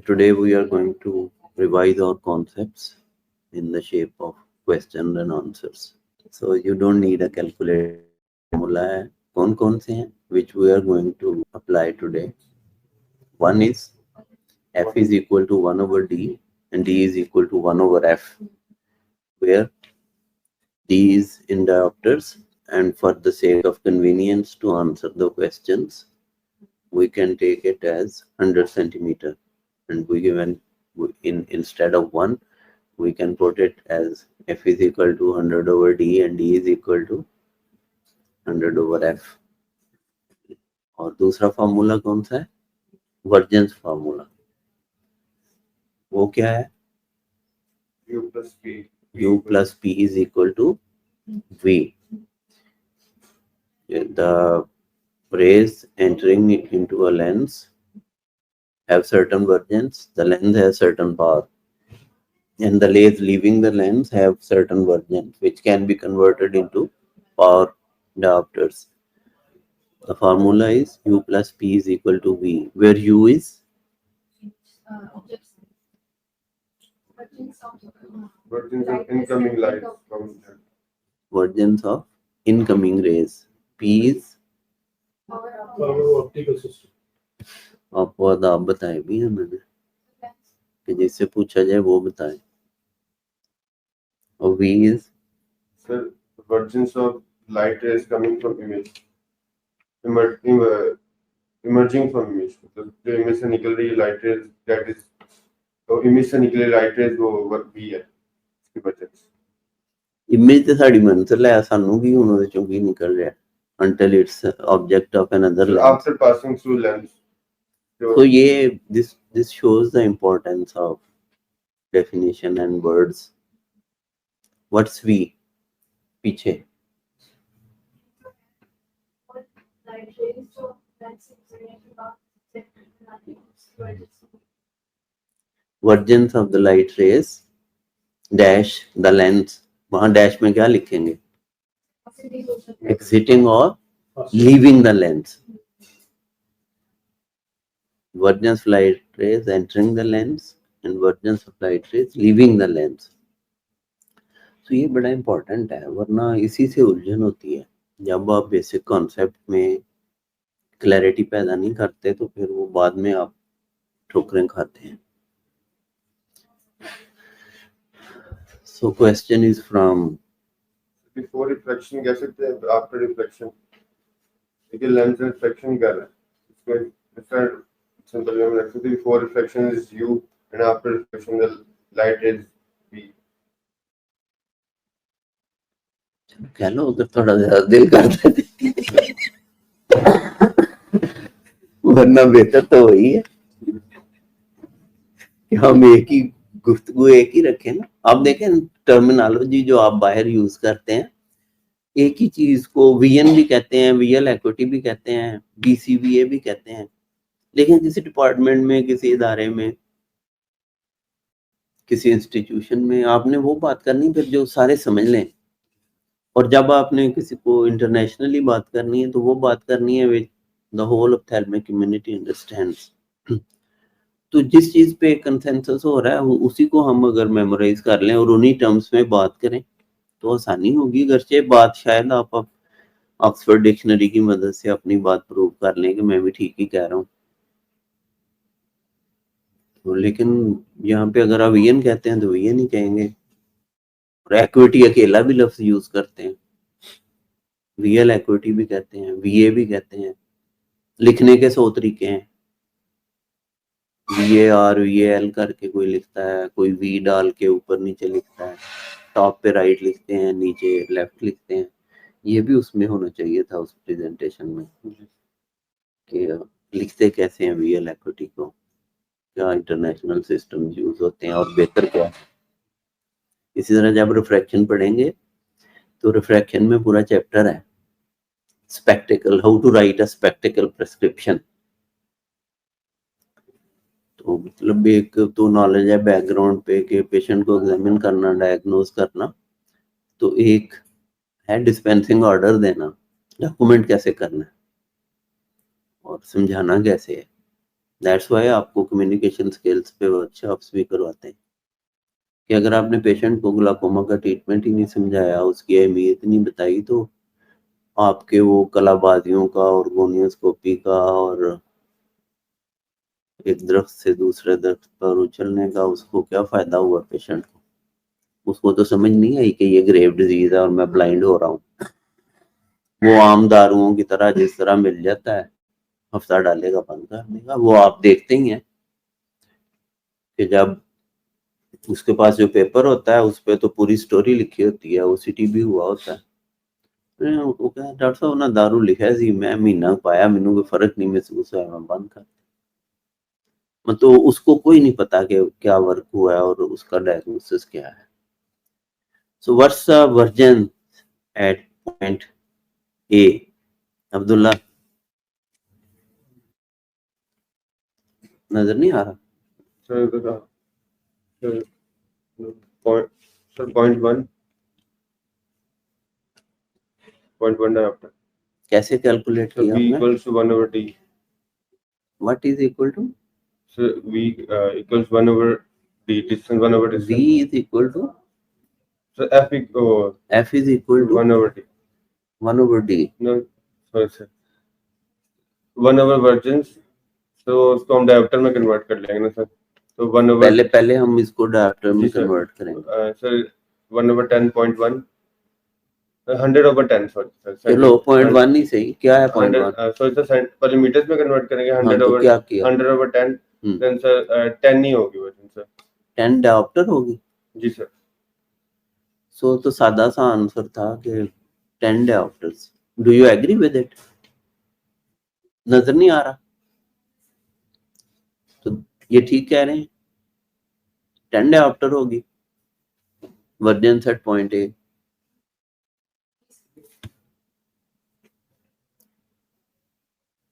And today we are going to revise our concepts in the shape of questions and answers. So you don't need a calculator. Formula है कौन से हैं which we are going to apply today. One is f is equal to 1 over d and d is equal to 1 over f, where d is in diopters, and for the sake of convenience to answer the questions, we can take it as 100 centimeter, and we given instead of 1 we can put it as f is equal to 100 over d and d is equal to 100 over f. और दूसरा formula कौन सा है? वर्जेंस formula. वो क्या है? u plus p is equal to v. The rays entering into a lens have certain vergence, the lens has certain power, and the rays leaving the lens have certain vergence which can be converted into power diopters. The formula is u plus p is equal to v, where u is vergence of incoming rays, p is optical system. आपको आप बताए भी है मैंने कि जिससे पूछा जाए वो बताए. और v is sir vergence of light rays coming from image, emerging from image. जो image से निकल रही light rays, that is तो image से निकले light rays वो v है इसकी vergence. image ਤੇ ਸਾਡੀ ਮੰਜ਼ਿਲ ਹੈ, ਸਾਨੂੰ ਵੀ ਹੁਣ ਉਹਦੇ ਚੋਂ ਕੀ ਨਿਕਲ ਰਿਹਾ until it's object of another lens. After passing through lens. So this shows the importance of definition and words. What's v? पीछे vergence of the light rays dash the lens. वहां डैश में क्या लिखेंगे? exiting or leaving the lens. Vergence of light rays entering the lens and vergence of light rays leaving the lens. तो ये बड़ा important है, वरना इसी से उलझन होती है. जब आप बेसिक कॉन्सेप्ट में क्लैरिटी पैदा नहीं करते तो फिर वो बाद में आप ठोकरें खाते हैं. So question is from before reflection कह सकते हैं, after reflection. देखिए lens reflection कर रहा है. इसका सिंपल वे में रख सकते हैं, before reflection is u and after reflection the light is v. कह लो अगर थोड़ा ज्यादा दिल करता है वरना बेहतर तो वही है कि हम एक ही गुफ्तगू एक ही रखें ना. आप देखें टर्मिनोलॉजी जो आप बाहर यूज करते हैं, एक ही चीज को वीएन भी कहते हैं, वीएल इक्विटी भी कहते हैं, बीसीवीए भी कहते हैं, लेकिन किसी डिपार्टमेंट में, किसी इदारे में, किसी इंस्टीट्यूशन में आपने वो बात करनी फिर जो सारे समझ लें. और जब आपने किसी को इंटरनेशनली बात करनी है तो वो बात करनी है which the whole ophthalmic community understands. तो जिस चीज पे कंसेंसस हो रहा है उसी को हम अगर मेमोराइज कर लें और उन्हीं टर्म्स में बात करें तो आसानी होगी. अगरचे बात शायद आप ऑक्सफोर्ड डिक्शनरी की मदद से अपनी बात प्रूव कर लें कि मैं भी ठीक ही कह रहा हूँ. तो लेकिन यहाँ पे अगर आप वीएन कहते हैं तो वीएन ही कहेंगे. और एक्विटी अकेला भी लफ्ज यूज करते हैं, वीएल एक्विटी भी कहते हैं, वीए भी कहते हैं. लिखने के 100 तरीके हैं. VAR VAL करके कोई लिखता है, कोई वी डाल के ऊपर नीचे लिखता है, टॉप पे राइट लिखते हैं, नीचे लेफ्ट लिखते हैं. ये भी उसमें होना चाहिए था उस प्रेजेंटेशन में कि लिखते कैसे हैं VL इक्विटी को, क्या इंटरनेशनल सिस्टम यूज होते हैं और बेहतर क्या है. इसी तरह जब रिफ्रैक्शन पढ़ेंगे तो रिफ्रैक्शन में पूरा चैप्टर है spectacle, how to write a spectacle prescription. तो मतलब एक तो नॉलेज है बैकग्राउंड पे कि पेशेंट को एग्जामिन करना, डायग्नोज करना. तो एक है डिस्पेंसिंग ऑर्डर देना, डॉक्यूमेंट कैसे करना है और समझाना कैसे है. दैट्स वाई आपको कम्युनिकेशन स्किल्स पे वर्कशॉप्स भी करवाते हैं कि अगर आपने पेशेंट को ग्लाकोमा का ट्रीटमेंट ही नहीं समझाया, उसकी अहमियत नहीं बताई, तो आपके वो कलाबाजियों का और गोनियोस्कोपी का और एक दरख्त से दूसरे दरख्त पर उछलने का उसको क्या फायदा हुआ पेशेंट को? उसको तो समझ नहीं आई कि ये ग्रेव डिजीज है और मैं ब्लाइंड हो रहा हूँ। वो आम दारुओं की तरह जिस तरह मिल जाता है, हफ्ता डालेगा बंद कर देगा। वो आप देखते ही हैं कि जब उसके पास जो पेपर होता है उस पे तो पूरी स्टोरी लिखी होती है, ओसीटी भी हुआ होता है। वो कहा डॉक्टर साहब ना दारू लिखा सी, मैं महीना पाया, मैनू कोई फर्क नहीं महसूस होया, मैं बंद कर। मतलब उसको कोई नहीं पता कि क्या वर्क हुआ है और उसका डायग्नोसिस क्या है। So what's the vergence at point A? Abdullah नजर नहीं आ रहा? Point one diopter. कैसे कैलकुलेट So किया V आपने? equals to 1 over T. What is equal to? So V equals 1 over D, distance 1 over distance. v is equal to So F is equal to 1 over D. 1 over d. No, sorry sir. 1 over वर्जेंस, तो उसको हम dioptre में convert कर लेंगे ना sir. तो 1 over पहले हम इसको डायोप्टर में जी सर। कन्वर्ट करेंगे। Sir 1 over 10.1 100 over 10 sorry sir. चलो 0.1 ही सही, क्या है 0.1? सॉरी सर, पहले मीटर्स में कन्वर्ट करेंगे। 100 तो over क्या किया? 100 over 10 देन सर 10 नहीं होगी वर्जन सर, 10 डायोप्टर होगी। जी सर। सो तो सादा सा आंसर था कि 10 dioptres. Do you agree with it? नजर नहीं आ रहा? तो ये ठीक कह रहे हैं, 10 डायोप्टर होगी version set point A.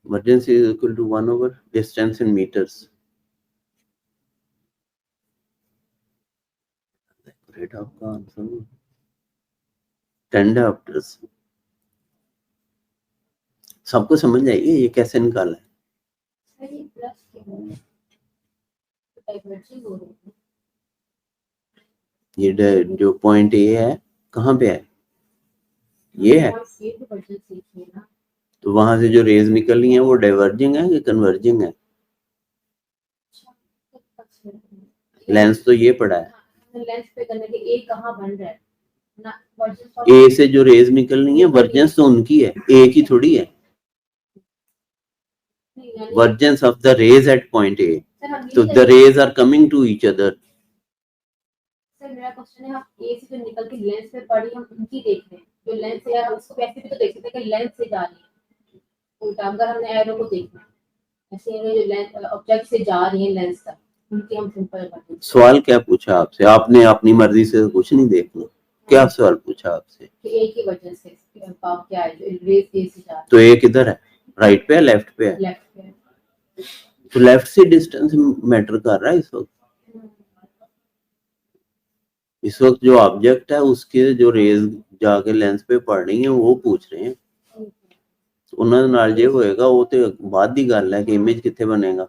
Version is equal to 1 over distance in meters. Great आपका आंसर 10 डायोप्टर्स। सबको समझ आएगी ये कैसे निकाला है? ये जो पॉइंट ए है कहाँ पे है? ये है। तो वहां से जो रेज निकल रही है वो डाइवर्जिंग है कि कन्वर्जिंग है? लेंस तो ये पड़ा है, लेंस पे करने के ए कहाँ बन रहा है ना, ए से जो रेज निकल रही है वर्जेंस तो उनकी है, ए की थोड़ी है। Vergence of the rays at point A, तो the rays are coming to each other. Sir मेरा क्वेश्चन है, हम ए से जो निकल के लेंस पे पड़ी हम उनकी देख रहे हैं, जो लेंस से यार उसको वैसे भी तो देख सकते हैं कि लेंस से जा रही है उल्टा, अगर हमने एरो को देखना ऐसे जो लेंस ऑब्जेक्ट से जा रही है लेंस तक, उनकी हम सिंपल कर देंगे। सवाल क्या पूछा आपसे? आपने अपनी मर्जी से कुछ नहीं देखना। क्या सवाल पूछा आपसे? कि ए की वजह से पावर क्या है, जो रेज ए से जा रही है। तो ए किधर है, राइट पे है लेफ्ट पे है? लेफ्ट पे। तो लेफ्ट से डिस्टेंस मैटर कर रहा है इस वक्त। इस वक्त जो ऑब्जेक्ट है उसके जो रेज जाके लेंस पे पड़ रही है वो पूछ रहे हैं। ਉਹਨਾਂ ਨਾਲ ਜੇ होएगा वो तो बाद की गल है कि इमेज कितने बनेगा।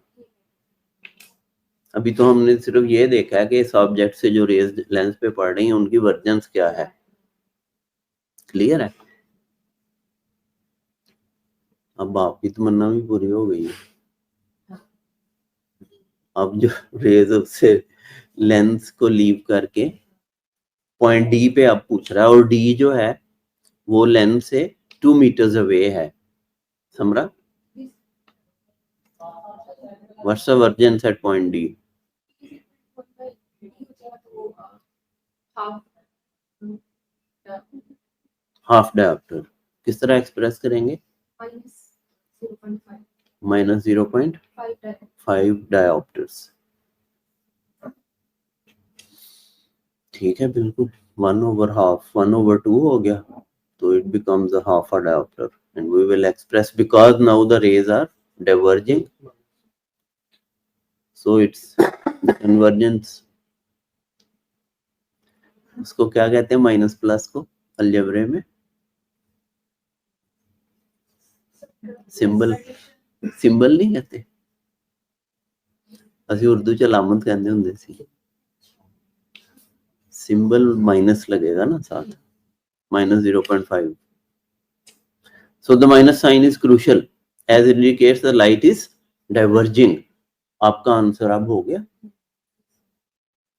अभी तो हमने सिर्फ ये देखा है कि इस ऑब्जेक्ट से जो रेज लेंस पे पड़ रही हैं उनकी वर्जन्स क्या है। क्लियर है? अब आपकी तमन्ना भी पूरी हो गई है। अब जो रेज से लेंस को लीव करके पॉइंट डी पे अब पूछ रहा है, और डी जो है वो लेंस से 2 मीटर्स अवे है। समझा? What's the vergence at point D? Half dioptre. किस तरह एक्सप्रेस करेंगे? Minus 0.5 dioptres. ठीक है, बिल्कुल 1 over half, 1 over 2 हो गया, तो it becomes a half a diopter and we will express because now the rays are diverging, so it's the convergence। उसको क्या कहते हैं माइनस प्लस को अलजेब्रे में? सिंबल नहीं कहते, ਅਸੀਂ ਉਰਦੂ ਚ ਲਾਮਤ ਕਹਿੰਦੇ ਹੁੰਦੇ ਸੀ। सिंबल माइनस लगेगा ना साथ, -0.5. So the minus sign is crucial as it indicates the light is diverging. आपका आंसर अब हो गया।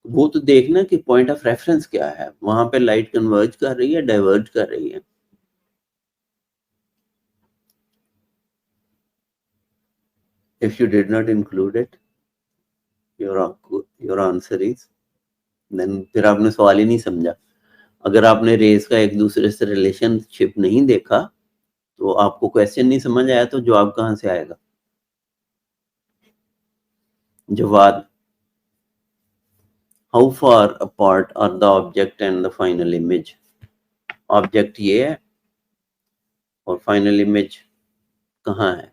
वो तो देखना कि पॉइंट ऑफ रेफरेंस क्या है, वहां पे लाइट कन्वर्ज कर रही है, डाइवर्ज कर रही है। If you did not include it, your answer is, then फिर आपने सवाल ही नहीं समझा। अगर आपने रेस का एक दूसरे से रिलेशनशिप नहीं देखा तो आपको क्वेश्चन नहीं समझ आया तो जवाब कहां से आएगा? जवाब, how far apart are the object and the final image. Object ये है और फाइनल इमेज कहाँ है?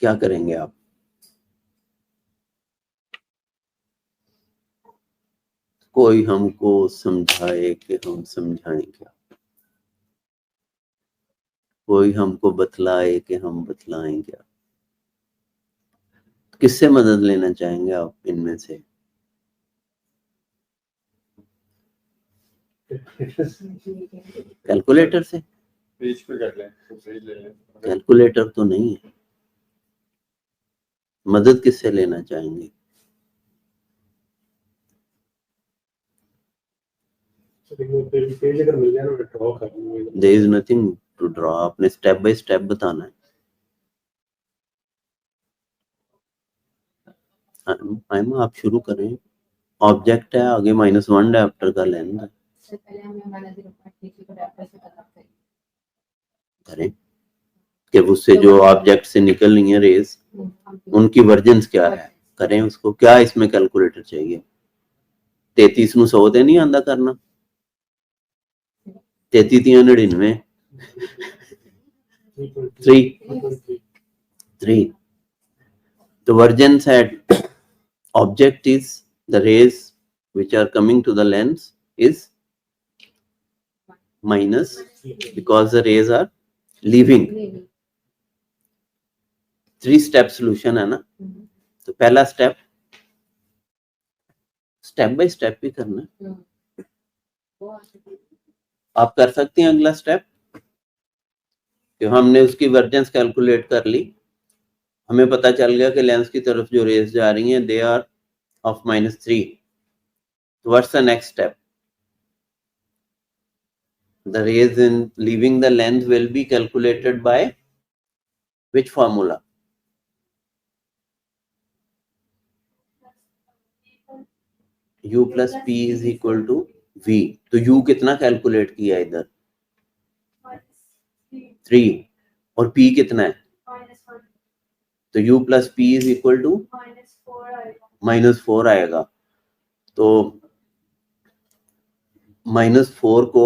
क्या करेंगे आप? कोई हमको समझाए कि हम समझाएं क्या, कोई हमको बतलाए कि हम बतलाएं क्या। किससे मदद लेना चाहेंगे आप इनमें से? कैलकुलेटर से? पेज पे कर लें, पेज ले लें। कैलकुलेटर तो नहीं है, मदद किससे लेना चाहेंगे? There is nothing to draw, आपने स्टेप बाय स्टेप बताना है। आप शुरू करें। ऑब्जेक्ट है, आगे -1 डायोप्टर का लेंथ है। इससे पहले हमें -0.33 को डायोप्टर से करना चाहिए। करें कि उससे जो ऑब्जेक्ट से निकल रही है रेस, उनकी वर्जन्स क्या है, करें उसको। क्या इसमें कैलकुलेटर चाहिए? 33 ਨੂੰ 100 ਤੇ नहीं आंदा करना, 33 3. The vergence at object is the rays which are coming to the lens is minus, because the rays are leaving. 3 step solution है ना। तो पहला स्टेप बाय स्टेप भी करना है। आप कर सकते हैं अगला स्टेप कि हमने उसकी वर्जेंस कैलकुलेट कर ली, हमें पता चल गया कि लेंस की तरफ जो रेज जा रही हैं they are of -3. What's the next step? The rays in leaving the lens will be calculated by which formula? U plus P is equal to V. तो U कितना कैलकुलेट किया इधर? 3. और P कितना है? तो U plus P is equal to -4 आएगा। तो -4 को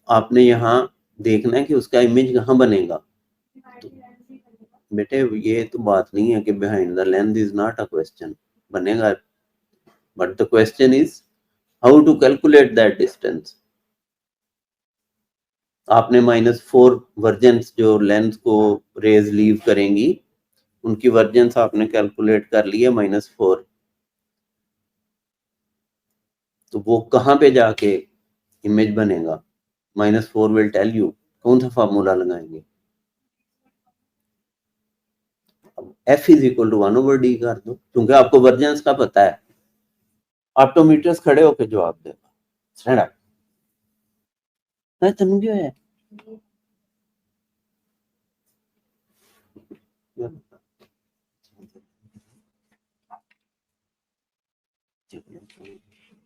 आपने यहाँ देखना है कि उसका इमेज कहाँ बनेगा। तो बेटे ये तो बात नहीं है कि behind the lens is not a question, बनेगा, but the question is how to calculate that distance. आपने -4 वर्जन्स जो लेंस को रेज लीव करेंगी उनकी वर्जन्स आपने कैलकुलेट कर ली है -4। तो वो कहाँ पे जाके इमेज बनेगा? -4 विल टेल यू। कौन सा फार्मूला लगाएंगे? अब F is equal to 1/d कर दो, क्योंकि आपको वर्जन्स का पता है। ऑप्टोमीटर्स खड़े होकर जवाब देगा। तनु क्यों है?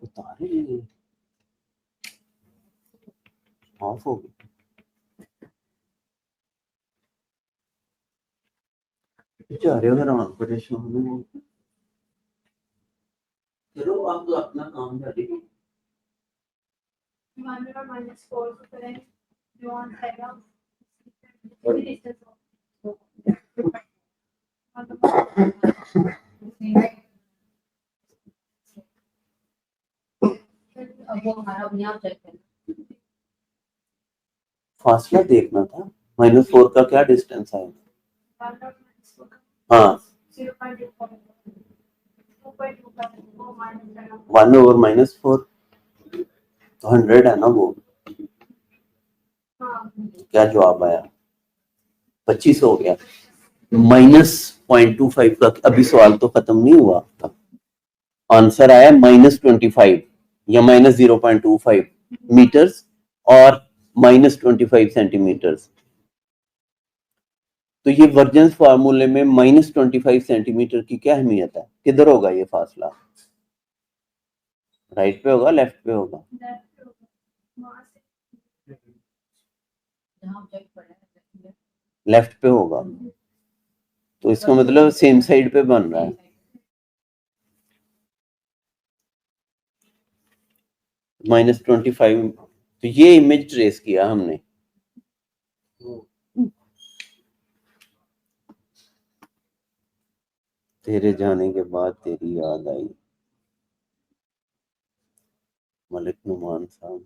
उतारे नहीं, ऑफ हो गई। बेचारे हैरान परेशान चलो आप तो अपना काम जारी। -4 को करें जो आएगा अब वो हमारा अपने आप चेक करना, फासला देखना था। -4 का क्या डिस्टेंस है? हाँ 1/-4 तो 100 है ना वो। क्या जवाब आया? 25 हो गया। -0.25 का अभी सवाल तो खत्म नहीं हुआ था। आंसर आया -25 या -0.25 मीटर्स और -25 सेंटीमीटर्स। तो ये वर्जेंस फार्मूले में -25 सेंटीमीटर की क्या अहमियत है? किधर होगा ये फासला? राइट पे होगा, लेफ्ट पे होगा? लेफ्ट पे होगा। तो इसका मतलब सेम साइड पे बन रहा है। -25 तो ये इमेज ट्रेस किया हमने। तेरे जाने के बाद तेरी याद आई, मलिक नुमान साहब।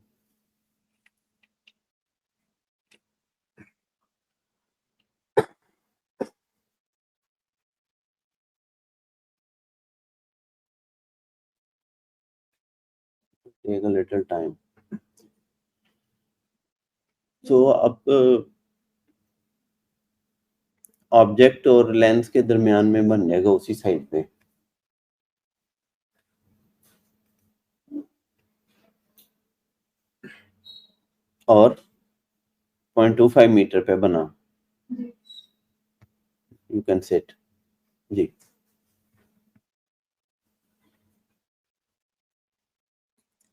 Take a little time. तो अब ऑब्जेक्ट और लेंस के दरमियान में बन जाएगा उसी साइड पे। और 0.25 मीटर पे बना। यू कैन सेट जी।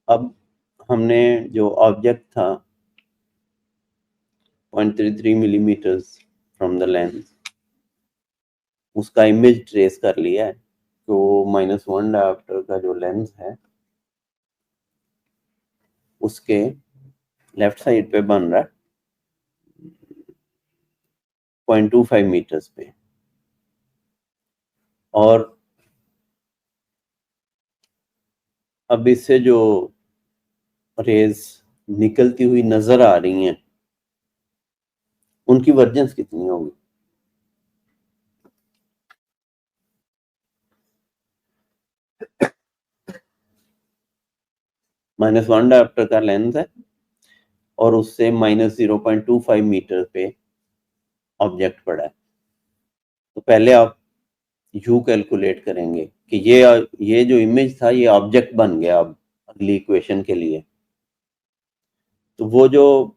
अब हमने जो ऑब्जेक्ट था 0.33 मिलीमीटर फ्रॉम द लेंस, उसका इमेज ट्रेस कर लिया है। तो -1 डायोप्टर का जो लेंस है उसके लेफ्ट साइड पे बन रहा है 0.25 मीटर्स पे। और अब इससे जो रेज निकलती हुई नजर आ रही हैं उनकी वर्जेंस कितनी होगी? -1 डायोप्टर का लेंस है और उससे -0.25 मीटर पे ऑब्जेक्ट पड़ा है। तो पहले आप यू कैलकुलेट करेंगे कि ये जो इमेज था ये ऑब्जेक्ट बन गया अब अगली इक्वेशन के लिए। तो वो जो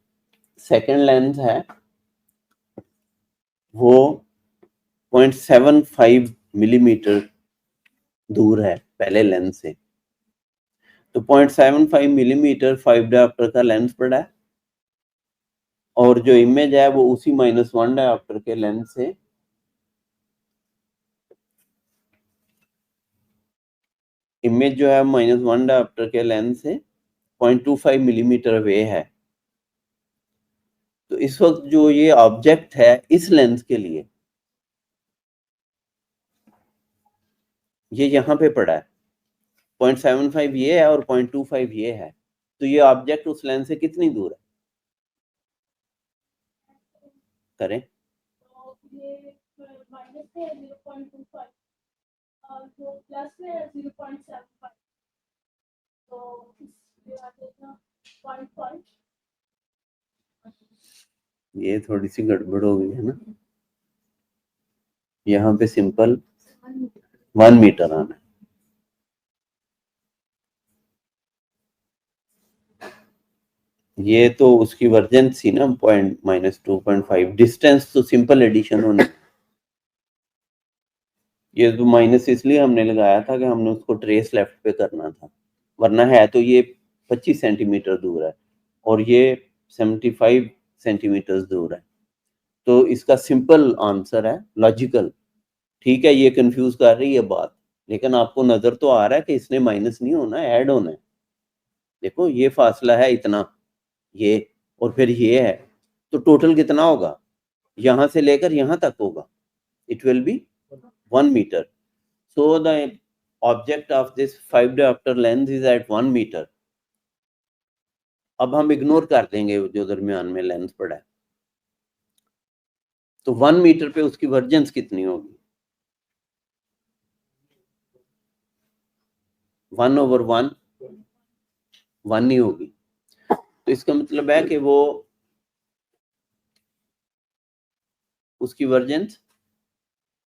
सेकंड लेंस है वो 0.75 मिलीमीटर दूर है पहले लेंस से। तो 0.75 मिलीमीटर 5 डायोप्टर का लेंस पड़ा है और जो इमेज है वो उसी -1 डायोप्टर के लेंस से इमेज जो है -1 डायोप्टर के लेंस से 0.25 मिलीमीटर अवे है। तो इस वक्त जो ये ऑब्जेक्ट है इस लेंस के लिए ये यहाँ पे पड़ा है, 0.75 ये है और 0.25 ये है। तो ये ऑब्जेक्ट उस लेंस से कितनी दूर है? करें। ये थोड़ी सी गड़बड़ हो गई है ना। यहाँ पे सिंपल 1 मीटर आना है। ये तो उसकी वर्जन थी ना -2.5 डिस्टेंस तो सिंपल एडिशन होने। ये तो माइनस इसलिए हमने लगाया था कि हमने उसको ट्रेस लेफ्ट पे करना था, वरना है तो ये 25 सेंटीमीटर दूर है और ये 75 सेंटीमीटर दूर है। तो इसका सिंपल आंसर है लॉजिकल। ठीक है, ये कंफ्यूज कर रही है बात, लेकिन आपको नजर तो आ रहा है कि इसने माइनस नहीं होना, ऐड होना है। देखो ये फासला है इतना, ये और फिर ये है, तो टोटल कितना होगा? यहां से लेकर यहां तक होगा, it will be 1 metre. So the object of this 5 diopter lens is at 1 meter. अब हम इग्नोर कर देंगे जो दरमियान में लेंस पड़ा है। तो 1 मीटर पे उसकी वर्जेंस कितनी होगी? 1/1 1 ही होगी। तो इसका मतलब है कि वो उसकी वर्जेंस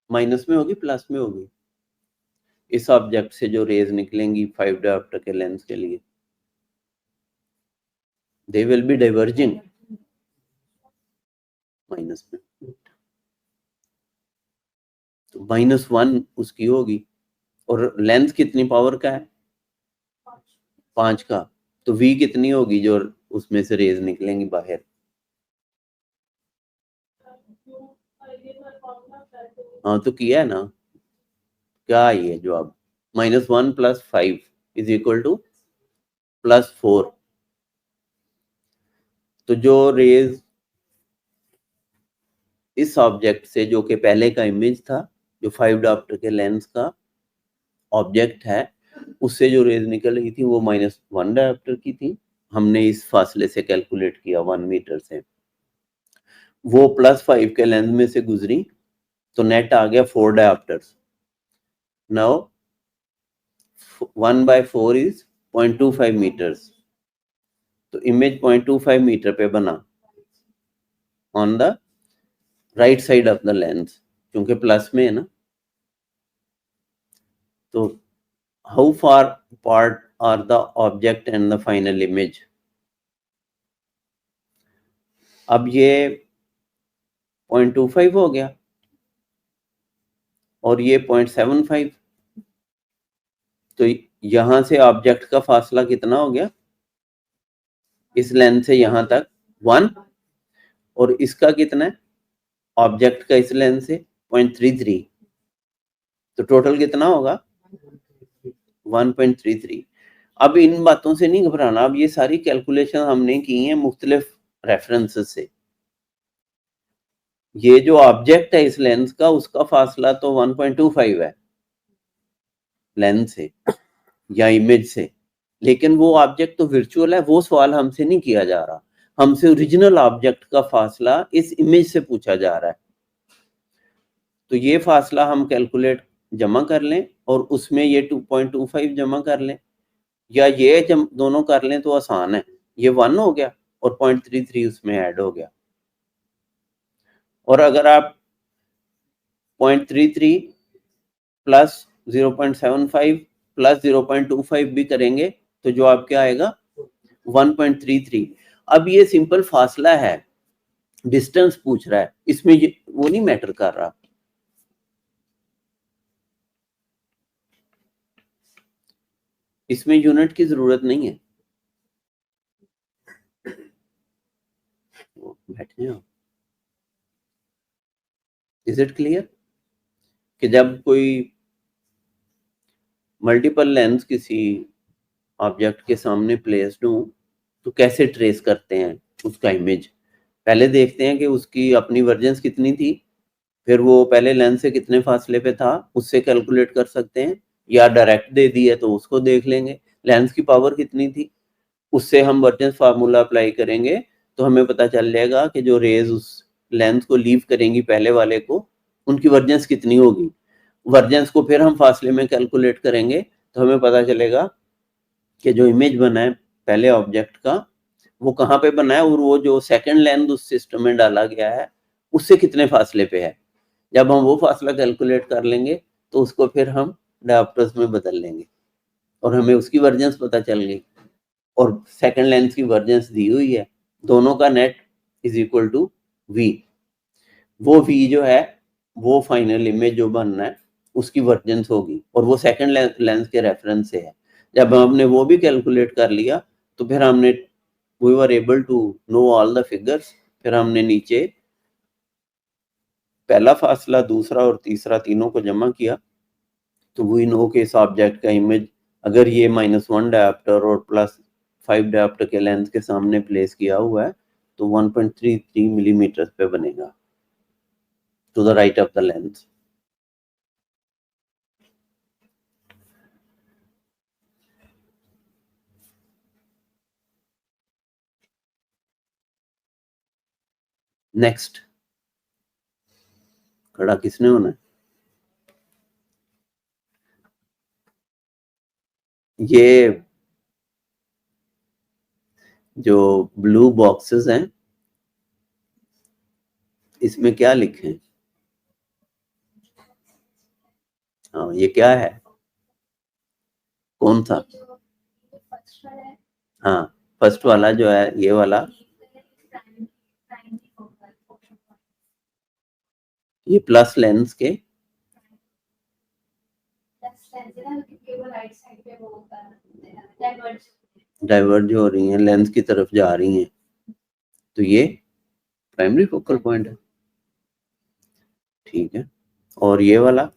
माइनस में होगी प्लस में होगी इस ऑब्जेक्ट से जो रेज निकलेंगी 5 डायोप्टर के लेंस के लिए, they will be diverging minus में। तो -1 उसकी होगी और लेंस कितनी पावर का है? 5 का। तो V कितनी होगी जो उसमें से रेज निकलेंगी बाहर? हाँ तो किया है ना, क्या आई है जवाब? -1 + 5 = +4। तो जो रेज इस ऑब्जेक्ट से, जो कि पहले का इमेज था, जो 5 डायोप्टर के लेंस का ऑब्जेक्ट है, उससे जो रेज निकल रही थी वो -1 डायोप्टर की थी। हमने इस फासले से कैलकुलेट किया 1 मीटर से, वो +5 के लेंस में से गुजरी, तो नेट आ गया 4 डायोप्टर्स। Now 1/4 is 0.25 metres. तो इमेज 0.25 मीटर पे बना on the right side of the lens, क्योंकि प्लस में है ना। तो how far apart are the object and the final image? अब ये 0.25 हो गया और ये 0.75। तो यहां से ऑब्जेक्ट का फासला कितना हो गया? इस लेंस से यहां तक 1, और इसका कितना है ऑब्जेक्ट का इस लेंस से? 0.33। तो टोटल कितना होगा? 1.33। अब इन बातों से नहीं घबराना, अब ये सारी कैलकुलेशन हमने की हैं मुख्तलिफ रेफरेंसेस से। ये जो ऑब्जेक्ट है इस लेंस का, उसका फासला तो 1.25 है लेंस से या इमेज से, लेकिन वो ऑब्जेक्ट तो वर्चुअल है, वो सवाल हमसे नहीं किया जा रहा। हमसे ओरिजिनल ऑब्जेक्ट का फासला इस इमेज से पूछा जा रहा है। तो ये फासला हम कैलकुलेट जमा कर लें और उसमें ये 2.25 जमा कर लें, या ये दोनों कर लें तो आसान है। ये 1 हो गया और 0.33 उसमें ऐड हो गया। और अगर आप 0.33 प्लस 0.75 प्लस 0.25 भी करेंगे तो जो आपके आएगा 1.33। अब ये सिंपल फासला है, डिस्टेंस पूछ रहा है, इसमें ये वो नहीं मैटर कर रहा। इसमें यूनिट की जरूरत नहीं है। बैठे हो? इज इट क्लियर कि जब कोई मल्टीपल लेंस किसी ऑब्जेक्ट के सामने प्लेस्ड हो तो कैसे ट्रेस करते हैं उसका इमेज? पहले देखते हैं कि उसकी अपनी वर्जेंस कितनी थी, फिर वो पहले लेंस से कितने फासले पे था उससे कैलकुलेट कर सकते हैं, या डायरेक्ट दे दी है तो उसको देख लेंगे लेंस की पावर कितनी थी, उससे हम वर्जेंस फार्मूला अप्लाई करेंगे तो हमें पता चल जाएगा कि जो रेज उस लेंस को लीव करेंगी पहले वाले को, उनकी वर्जेंस कितनी होगी। वर्जेंस को फिर हम फासले में कैलकुलेट करेंगे तो हमें पता चलेगा कि जो इमेज बना है पहले ऑब्जेक्ट का वो कहाँ पे बना है, और वो जो सेकंड लेंथ उस सिस्टम में डाला गया है उससे कितने फासले पे है। जब हम वो फासला कैलकुलेट कर लेंगे तो उसको फिर हम डायोप्टर्स में बदल लेंगे और हमें उसकी वर्जेंस पता चल गई, और सेकंड लेंथ की वर्जेंस दी हुई है, दोनों का नेट = V। वो V जो है वो फाइनल इमेज जो बनना है उसकी वर्जेंस होगी, और वो सेकंड लेंस के रेफरेंस से है। जब हमने वो भी कैलकुलेट कर लिया तो फिर हमने we were able to know all the figures। फिर हमने नीचे पहला फासला, दूसरा और तीसरा तीनों को जमा किया तो we know कि इस ऑब्जेक्ट का इमेज अगर ये -1 डायोप्टर और +5 डायोप्टर के लेंस के सामने प्लेस किया हुआ है तो 1.33 मिलीमीटर पे बनेगा to the right of the lens। Next, खड़ा किसने होना है? ये जो ब्लू बॉक्सेस हैं इसमें क्या लिखे हैं? हाँ, ये क्या है? कौन सा? हाँ, फर्स्ट वाला जो है, ये वाला, ये प्लस लेंस के डाइवर्ज हो रही हैं, लेंस की तरफ जा रही हैं, तो ये प्राइमरी फोकल पॉइंट है। ठीक है, और ये वाला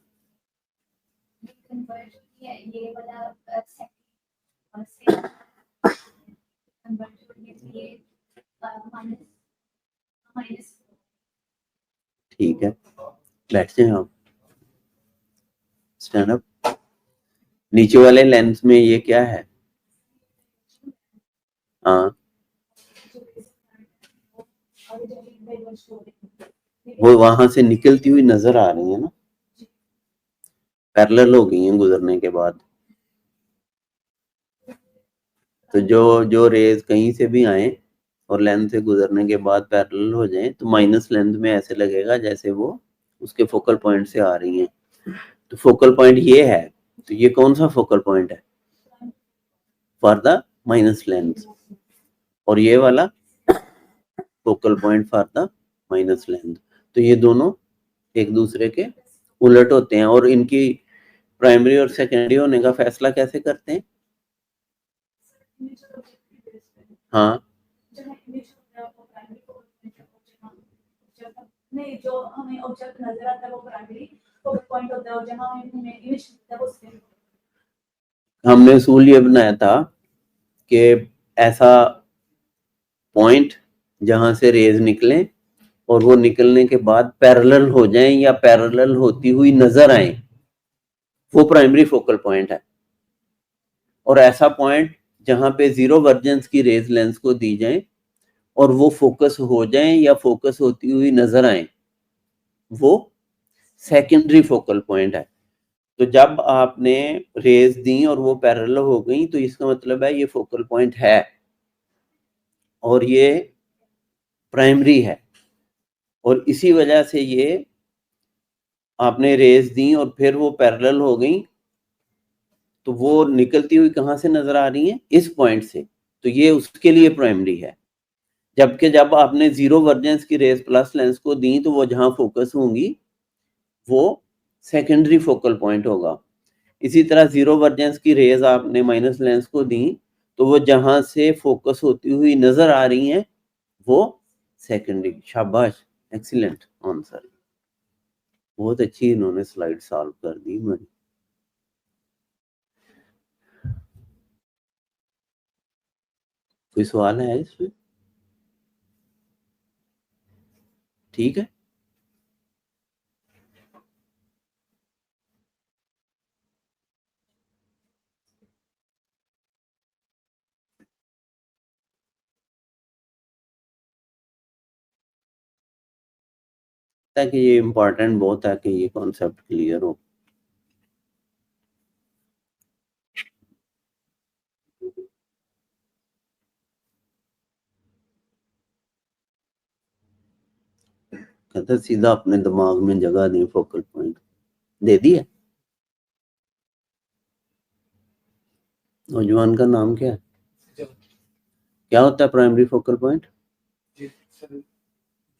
ठीक है, बैठ जाए आप, स्टैंड अप। नीचे वाले लेंस में ये क्या है? हाँ, वो वहां से निकलती हुई नजर आ रही है ना, पैरेलल हो गई हैं गुजरने के बाद। तो जो रेज कहीं से भी आए और लेंस से गुजरने के बाद पैरेलल हो जाए तो माइनस लेंथ में ऐसे लगेगा जैसे वो उसके फोकल पॉइंट से आ रही हैं। तो फोकल पॉइंट ये है, तो ये कौन सा फोकल पॉइंट है? For the minus length. और ये वाला focal point for the minus length. तो ये दोनों एक दूसरे के उलट होते हैं। और इनकी प्राइमरी और सेकेंडरी होने का फैसला कैसे करते हैं? हाँ, नहीं, जो हमें ऑब्जेक्ट नजर आता है वो प्राइमरी फोकल पॉइंट होता है और जहां हमें इमेज दिखता है वो सेकेंडरी। हमने उसूल ये बनाया था कि ऐसा पॉइंट जहां से रेज निकले और वो निकलने के बाद पैरेलल हो जाएं या पैरेलल होती हुई नजर आए, वो प्राइमरी फोकल पॉइंट है। और ऐसा पॉइंट जहां पे जीरो वर्जेंस की रेज लेंस को दी जाए और वो फोकस हो जाएं या फोकस होती हुई नजर आए, वो सेकेंडरी फोकल पॉइंट है। तो जब आपने रेज दी और वो पैरेलल हो गई तो इसका मतलब है ये फोकल पॉइंट है और ये प्राइमरी है। और इसी वजह से ये आपने रेज दी और फिर वो पैरेलल हो गई तो वो निकलती हुई कहां से नजर आ रही है? इस पॉइंट से। तो ये उसके लिए प्राइमरी है। जबकि जब आपने जीरो वर्जेंस की रेज प्लस लेंस को दी तो वो जहां फोकस होंगी वो सेकेंडरी फोकल पॉइंट होगा। इसी तरह जीरो वर्जेंस की रेज आपने माइनस लेंस को दी तो वो जहां से फोकस होती हुई नजर आ रही हैं वो सेकेंडरी। शाबाश, एक्सीलेंट आंसर। बहुत अच्छी इन्होंने स्लाइड सॉल्व कर दी मेरी। कोई सवाल है इसमें? ठीक है, ताकि ये इम्पोर्टेंट बहुत है कि ये कॉन्सेप्ट क्लियर हो। कहते सीधा अपने दिमाग में जगह दी फोकल पॉइंट दे दी है। नौजवान का नाम क्या है? क्या होता है प्राइमरी फोकल पॉइंट?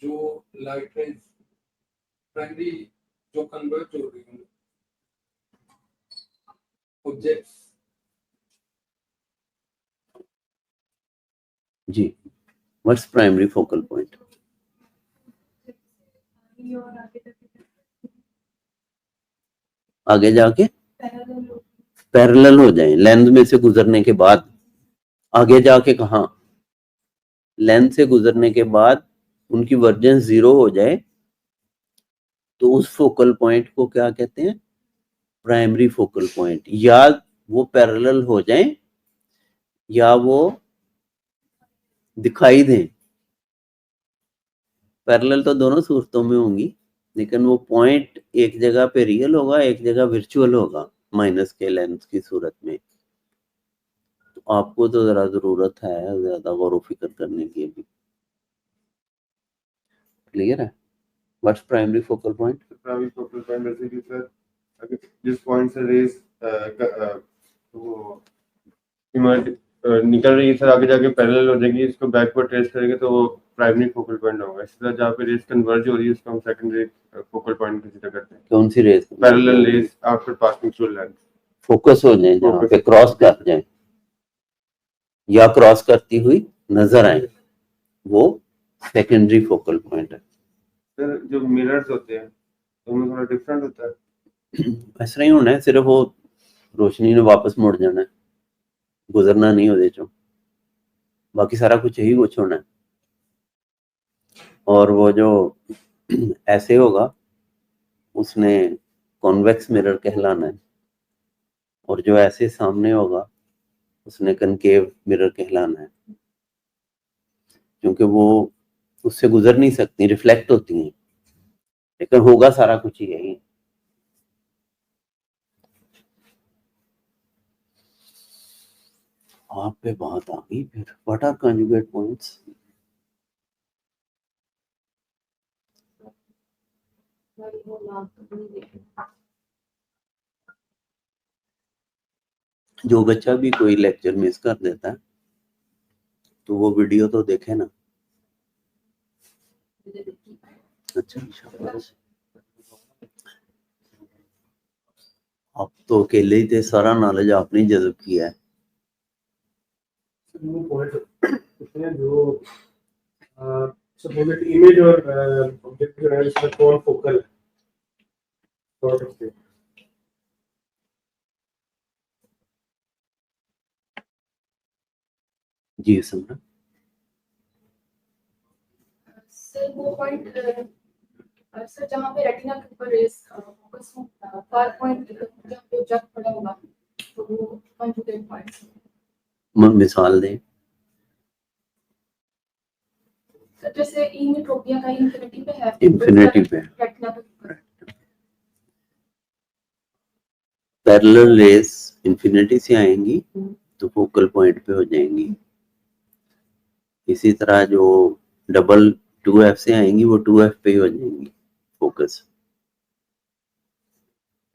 जो लाइट रेज प्राइमरी जो कन्वर्ट हो रही है ऑब्जेक्ट्स। जी, व्हाट्स प्राइमरी फोकल पॉइंट? आगे जाके पैरेलल हो जाए लेंस में से गुजरने के बाद। आगे जाके कहां? लेंस से गुजरने के बाद उनकी वर्जेंस जीरो हो जाए तो उस फोकल पॉइंट को क्या कहते हैं? Primary focal point. या वो पैरेलल हो जाए या वो दिखाई दें। पैरेलल तो दोनों सूरतों में होंगी, लेकिन वो पॉइंट एक जगह पे रियल होगा, एक जगह वर्चुअल होगा माइनस के लेंस की सूरत में। तो आपको तो जरा जरूरत है ज्यादा गौर फिक्र करने की भी। क्लियर है? What's primary focal point? Primary focal point basically sir अगर जिस पॉइंट से रेज वो इमर्ज निकल रही है सर, आगे जाके पैरेलल हो जाएगी, इसको बैकवर्ड ट्रेस करेंगे तो वो प्राइमरी फोकल पॉइंट होगा। इसी तरह जहाँ पे रेज कन्वर्ज हो रही है उसको हम सेकेंडरी फोकल पॉइंट कंसीडर करते हैं। कौन सी rays? Parallel rays after passing through lens focus हो जाए, जहाँ Focus. पे क्रॉस कर जाए या क्रॉस करती हुई नजर आए, वो सेकेंडरी फोकल पॉइंट है। सर जो मिरर्स होते हैं तो उनमें थोड़ा डिफरेंट होता है। ऐसा ही होना है, सिर्फ वो रोशनी ने वापस मुड़ जाना है, गुजरना नहीं ਉਹਦੇ चों, बाकी सारा कुछ यही कुछ होना है। और वो जो ऐसे होगा उसने कॉन्वेक्स मिरर कहलाना है, और जो ऐसे सामने होगा उसने कनकेव मिरर कहलाना है, क्योंकि वो उससे गुजर नहीं सकती, रिफ्लेक्ट होती हैं, लेकिन होगा सारा कुछ ही यही। आप पे बात आ गई फिर। What are conjugate points? जो बच्चा भी कोई लेक्चर मिस कर देता है तो वो वीडियो तो देखे ना। अच्छा, शाबाश। आप तो अकेले ही थे, सारा नॉलेज आपने जज़ब किया है। जो सपोज इमेज और ऑब्जेक्ट जो है इसमें कौन फोकल है? जी समझा। सर वो पॉइंट सर जहाँ पे रेटिना के ऊपर रेस फोकस होता है, फार पॉइंट जहाँ पे ऑब्जेक्ट पड़ा होगा तो वो कंजुगेट पॉइंट। मिसाल दें। सर जैसे इमेट्रोपिया का इंफिनिटी पे है, इंफिनिटी पे रेटिना के ऊपर पैरेलल रेस इंफिनिटी से आएंगी तो फोकल पॉइंट पे हो जाएंगी। इसी तरह जो डबल 2f से आएंगी वो 2f पे ही हो जाएंगी फोकस।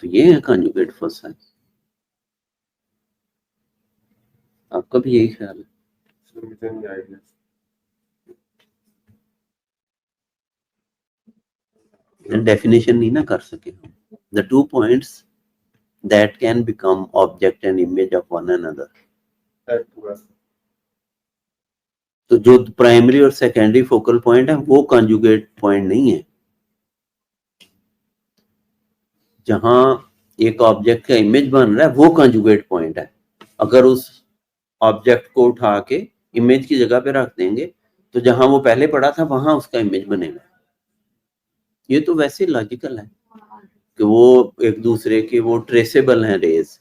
तो ये है कंजुगेट फोसाई। आपका भी यही ख्याल है? डेफिनेशन नहीं ना कर सके हम। The two points that can become object and image of one another. तो जो प्राइमरी और सेकेंडरी फोकल पॉइंट है वो कंजुगेट पॉइंट नहीं है। जहां एक ऑब्जेक्ट का इमेज बन रहा है वो कंजुगेट पॉइंट है। अगर उस ऑब्जेक्ट को उठा के इमेज की जगह पे रख देंगे तो जहां वो पहले पड़ा था वहां उसका इमेज बनेगा। ये तो वैसे लॉजिकल है कि वो एक दूसरे के वो ट्रेसेबल हैं रेज।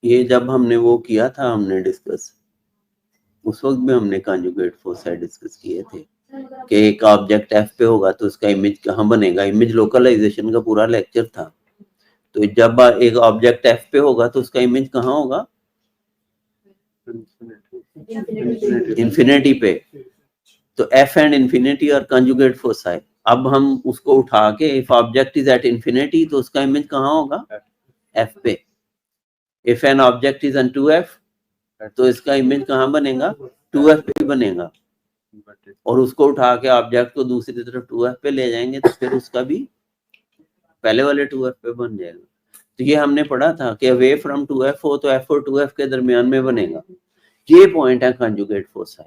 ये जब हमने वो किया था, हमने डिस्कस, उस वक्त भी हमने कंजुगेट फोसाई डिस्कस किए थे कि एक ऑब्जेक्ट एफ पे होगा तो उसका इमेज कहाँ बनेगा। इमेज लोकलाइजेशन का पूरा लेक्चर था। तो जब एक ऑब्जेक्ट एफ पे होगा तो उसका इमेज कहाँ होगा? इंफिनिटी पे। तो एफ एंड इंफिनिटी और कंजुगेट फोसाई। अब हम उसको उठा के if object is at infinity तो उसका इमेज कहाँ होगा? एफ पे। If an object is on 2f तो इसका इमेज कहाँ बनेगा? 2f पे बनेगा। और उसको उठा के ऑब्जेक्ट को दूसरी तरफ 2f पे ले जाएंगे तो फिर उसका भी पहले वाले 2f पे बन जाएगा। तो ये हमने पढ़ा था कि अवे फ्रॉम 2f हो तो f और 2f के दरमियान में बनेगा। ये पॉइंट है कंजुगेट फोसाई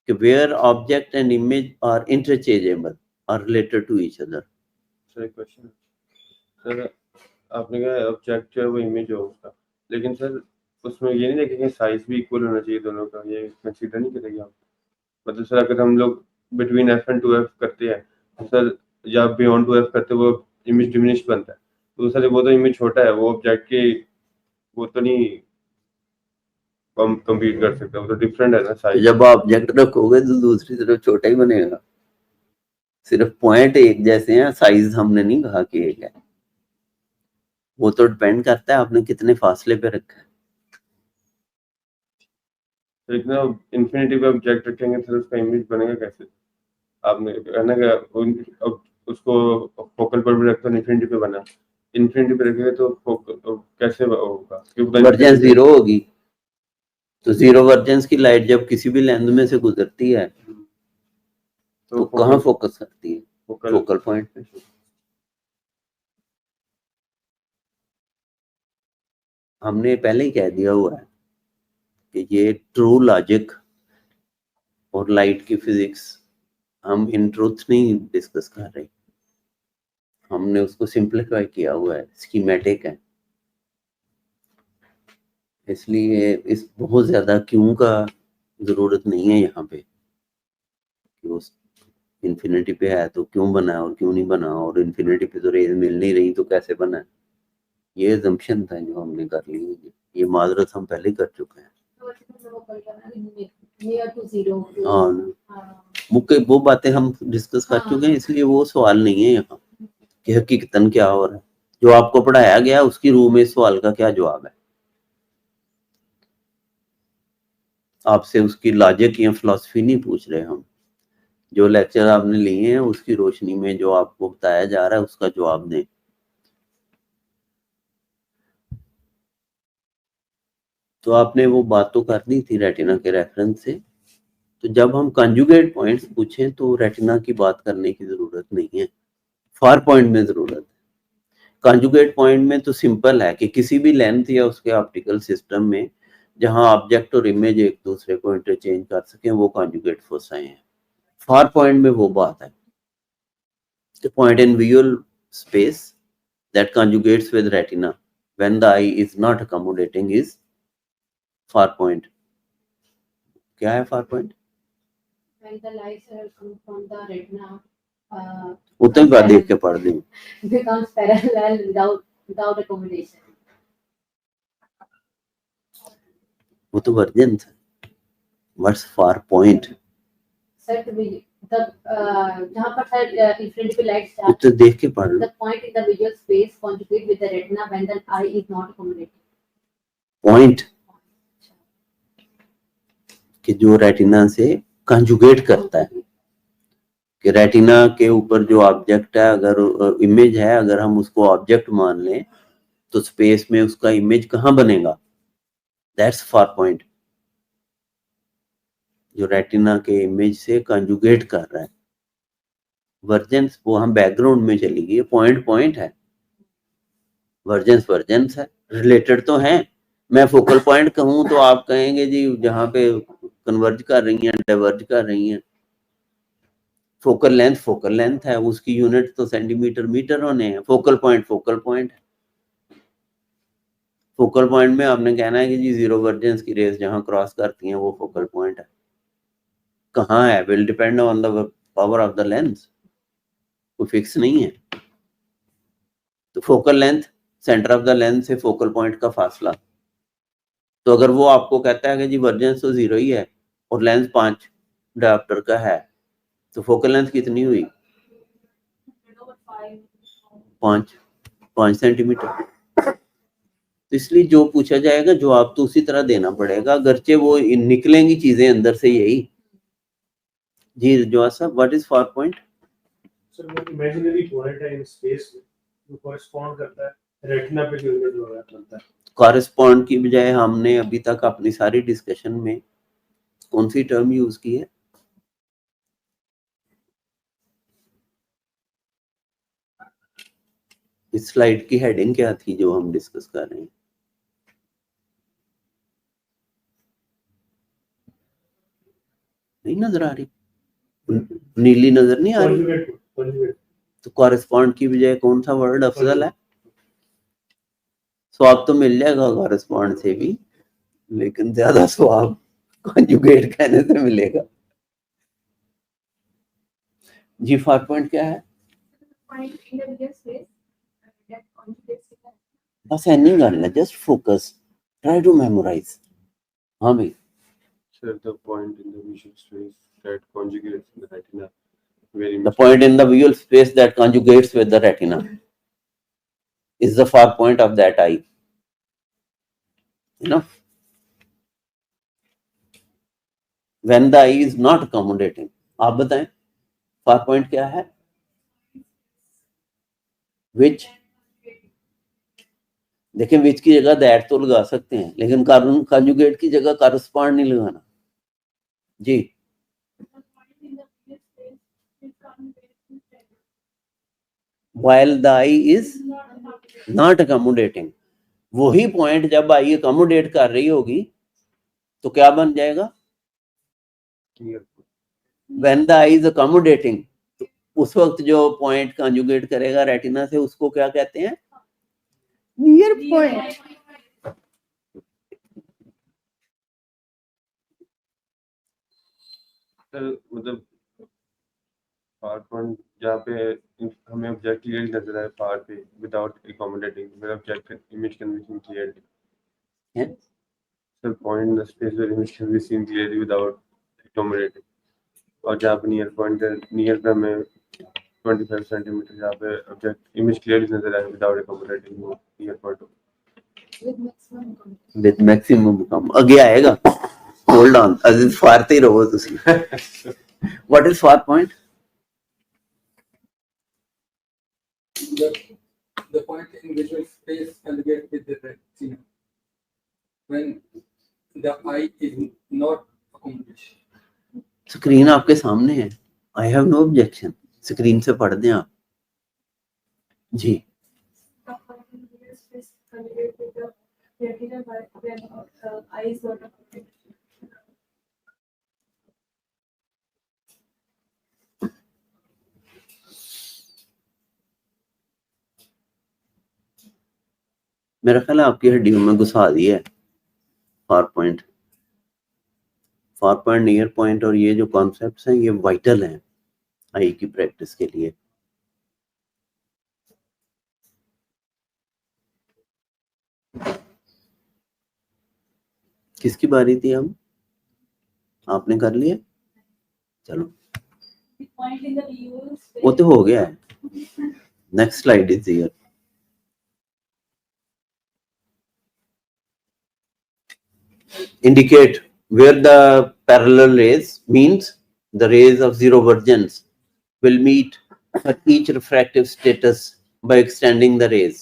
कि where object and image are interchangeable are related to each other. Sir question sir, आपने कहा ऑब्जेक्ट जो है वो इमेज हो उसका, लेकिन सर उसमें ये नहीं देखेंगे साइज भी इक्वल होना चाहिए दोनों का, ये कंसीडर नहीं करेंगे आप? मतलब सर अगर हम लोग बिटवीन f एंड 2f करते हैं तो सर या बियॉन्ड 2f करते हैं वो इमेज डिमिनिश बनता है। तो सर वो तो इमेज छोटा है, वो ऑब्जेक्ट के वो तो नहीं compete कर सकता है, वो तो डिफरेंट है ना तो साइज। जब आप ऑब्जेक्ट रखोगे तो दूसरी तरफ छोटा ही बनेगा, सिर्फ पॉइंट एक जैसे हैं, साइज हमने नहीं कहा कि एक है, वो तो डिपेंड करता है आपने कितने फासले पे रखा है। तो इतना इंफिनिटी पे ऑब्जेक्ट रखेंगे तो उसका इमेज बनेगा कैसे? आपने कहना कि अब उसको फोकल पर भी रखते इंफिनिटी पे बना, इंफिनिटी पे रखेंगे तो कैसे होगा? क्योंकि वर्जेंस जीरो होगी, तो जीरो वर्जेंस की लाइट जब किसी भी लेंस में से गुजरती है तो कहाँ फोकस करती है? फोकल पॉइंट पे। हमने पहले ही कह दिया हुआ है कि ये ट्रू लॉजिक और लाइट की फिजिक्स हम इन ट्रूथ नहीं डिस्कस कर रहे, हमने उसको सिंप्लीफाई किया हुआ है, स्कीमेटिक है, इसलिए इस बहुत ज्यादा क्यों का जरूरत नहीं है यहाँ पे कि उस इन्फिनिटी पे है तो क्यों बना और क्यों नहीं बना, और इन्फिनिटी पे तो रेज मिल नहीं रही तो कैसे बना। ये assumption था जो हमने कर ली, ये माजरत हम पहले कर चुके हैं। Near to zero. हाँ, वो बातें हम डिस्कस कर चुके हैं, इसलिए वो सवाल नहीं है यहाँ कि हकीकतन क्या हो रहा है। जो आपको पढ़ाया गया उसकी रूह में इस सवाल का क्या जवाब है, आपसे उसकी लॉजिक या फिलॉसफी नहीं पूछ रहे हम। जो लेक्चर आपने लिए हैं उसकी रोशनी में जो आपको बताया जा रहा है उसका जवाब दें। तो आपने वो बात तो कर दी थी रेटिना के रेफरेंस से, तो जब हम कंजुगेट पॉइंट्स पूछें तो रेटिना की बात करने की जरूरत नहीं है, फार पॉइंट में जरूरत है। कंजुगेट पॉइंट में तो सिंपल है कि किसी भी लेंथ या उसके ऑप्टिकल सिस्टम में जहां ऑब्जेक्ट और इमेज एक दूसरे को इंटरचेंज कर सकें वो कंजुगेट फोसाई हैं। फार पॉइंट में वो बात है, the point in visual space that conjugates with retina when the eye is not accommodating is far point. क्या है far point? When the lights are come from the retina, उतना ही बात देख के पढ़ दी। becomes parallel without accommodation. वो तो version था। What's far point? Sir, to be the जहाँ पर सर infinity पे lights start. उतना देख के पढ़ लो। The point in the visual space conjugate with the retina when the eye is not accommodating. Point कि जो रेटिना से कंजुगेट करता है कि रेटिना के ऊपर जो ऑब्जेक्ट है, अगर इमेज है, अगर हम उसको ऑब्जेक्ट मान लें तो स्पेस में उसका इमेज कहाँ बनेगा? दैट्स फार पॉइंट, जो रेटिना के इमेज से कंजुगेट कर रहा है। वर्जेंस वो हम बैकग्राउंड में चली गई, पॉइंट पॉइंट है, वर्जेंस है, रिलेटेड तो है। मैं फोकल पॉइंट कहूँ तो आप कहेंगे जी जहाँ पे कन्वर्ज कर रही हैं, डाइवर्ज कर रही हैं। फोकल लेंथ है, उसकी यूनिट तो सेंटीमीटर मीटर होने हैं। फोकल पॉइंट है। फोकल पॉइंट में आपने कहना है कि जी जीरो वर्जेंस की रेस जहाँ क्रॉस करती हैं वो फोकल पॉइंट है। कहाँ है? Will depend on the power of the lens, कोई फिक्स नहीं है। तो focal length, centre of the lens से फोकल पॉइंट का फासला, तो अगर वो आपको कहता है कि जी वर्जेंस तो जीरो ही है और लेंस 5 डायोप्टर का है, तो फोकल लेंथ कितनी हुई? 5 सेंटीमीटर। तो इसलिए जो पूछा जाएगा जवाब तो उसी तरह देना पड़ेगा, अगरचे वो निकलेंगी चीजें अंदर से यही। जी जो साहब, what is far point? Sir वो इमेजिनरी पॉइंट है इन स्पेस में जो कॉरेस्पॉन्ड करता है रेटिना पे जो इमेज बनता है। कॉरेस्पॉन्ड की बजाय हमने अभी तक अपनी सारी डिस्कशन में कौन सी टर्म यूज की है? इस स्लाइड की हेडिंग क्या थी जो हम डिस्कस कर रहे हैं? नहीं नजर आ रही? नीली नजर नहीं आ रही? तो कॉरेस्पॉन्ड की बजाय कौन सा वर्ड अफजल है? स्वाब तो मिल जाएगा कॉरेस्पॉन्ड से भी, लेकिन ज्यादा स्वाब कॉन्जुगेट कहने से मिलेगा। जी फार पॉइंट क्या है? Point in the visual space that conjugates with the बस एनी गल है, just focus, try to memorise. हाँ भाई, Sir, the point in the visual space that conjugates in the retina, very the much. point in the visual space that conjugates with the retina is the far point of that eye. You know, when the eye is not accommodating. आप बताएं far point क्या है? Which? देखिए which की जगह that तो लगा सकते हैं, लेकिन conjugate की जगह correspond नहीं लगाना जी. While the eye is not accommodating, वही पॉइंट जब आई अकोमोडेट कर रही होगी तो क्या बन जाएगा? Near. When the eye is accommodating, तो उस वक्त जो पॉइंट कंजुगेट करेगा रेटिना से उसको क्या कहते हैं? Near point. सर मतलब फार पॉइंट जहाँ पे हमें ऑब्जेक्ट क्लियरली नजर आए फार पे विदाउट अकोमोडेटिंग मेरा object image can be seen clearly. हैं? Sir point in the space where image can be seen clearly without accommodating. और जहाँ पे नियर पॉइंट नियर पे हमें 25 सेंटीमीटर जहाँ पे ऑब्जेक्ट इमेज क्लियरली नजर आए विदाउट अकोमोडेटिंग वो नियर पॉइंट. विद मैक्सिमम कम आगे आएगा. होल्ड ऑन, अजीज फारते ही रहो तुसी. What is far point? The point in visual space conjugate with the retina when the eye is not accommodation. Screen आपके सामने है. I have no objection. Screen से पढ़ दें आप जी. मेरा ख्याल है आपकी हड्डियों में घुसा दी है far point. Far point, near point और ये जो कॉन्सेप्ट्स हैं ये वाइटल हैं आई की प्रैक्टिस के लिए. किसकी बारी थी? हम आपने कर लिया? चलो वो तो हो गया है. Next slide is here. Indicate where the parallel rays means the rays of zero divergence will meet at each refractive status by extending the rays.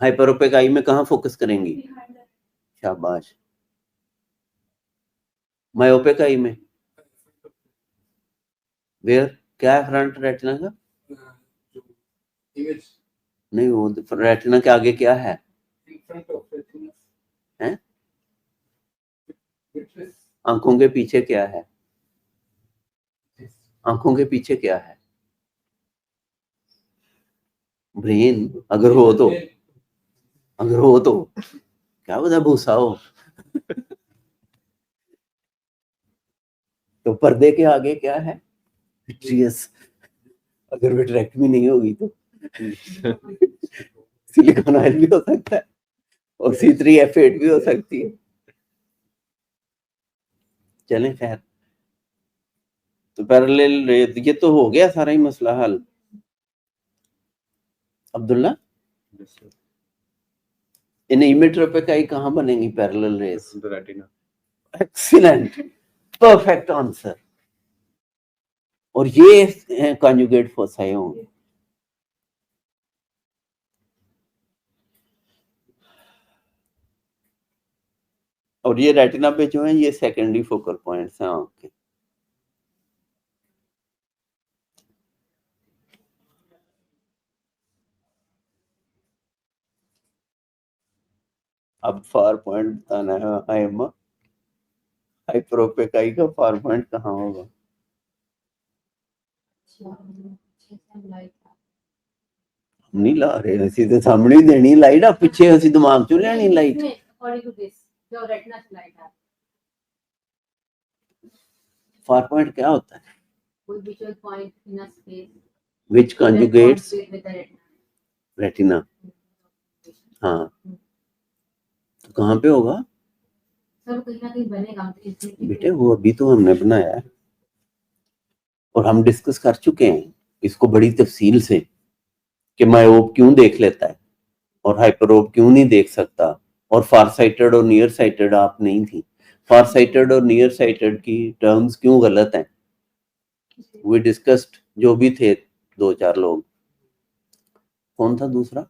Hyperopic eye में कहाँ फोकस करेंगी? शाबाश. मायोपिक आई में वेयर क्या है? Front retina का Image नहीं, वो रेटिना के आगे क्या है? in front of retina. हैं? Vitreous. आंखों के पीछे क्या है? Yes. आंखों के पीछे क्या है? ब्रेन. अगर हो तो क्या पता भूसा हो. तो पर्दे के आगे क्या है? विट्रियस. अगर विट्रेक्टमी नहीं होगी तो सिलिकॉन ऑयल भी हो सकता है और C3F8 भी हो सकती है. चलें खैर. तो पैरेलल ये तो हो गया सारा ही मसला हल. अब्दुल्ला, इन इमेट्रोपिक आई कहाँ बनेंगी parallel rays? The retina. Excellent, perfect answer. और ये कॉन्जुगेट फोसाई होंगे. और ये रेटिना पे जो है ये सेकेंडरी फोकल पॉइंट्स हैं आंख के. अब फार पॉइंट बताना है आयमा. हाइपरोपिक आई का फार पॉइंट कहाँ होगा? नहीं ला रहे ਅਸੀਂ ਤੇ ਸਾਹਮਣੇ ਹੀ ਦੇਣੀ ਲਾਈਟ. ਆ ਪਿੱਛੇ ਅਸੀਂ ਦਿਮਾਗ ਚੋਂ ਲੈਣੀ light. According to this, the retina slide है. फार पॉइंट क्या होता है? कोई visual point in a space Which conjugates with the retina. retina. हाँ, तो कहाँ पे होगा सर कहीं ना कहीं बनेगा, हम तो इसलिए बेटे? वो अभी तो हमने बनाया है और हम डिस्कस कर चुके हैं इसको बड़ी तफसील से कि मायोप क्यों देख लेता है और हाइपरोप क्यों नहीं देख सकता, और फार साइटेड और नियर साइटेड आप नहीं थी। फार साइटेड और नियर साइटेड की टर्म्स क्यों गलत हैं, वी डिस्कस्ड, जो भी थे 2-4 लोग। कौन था दूसरा?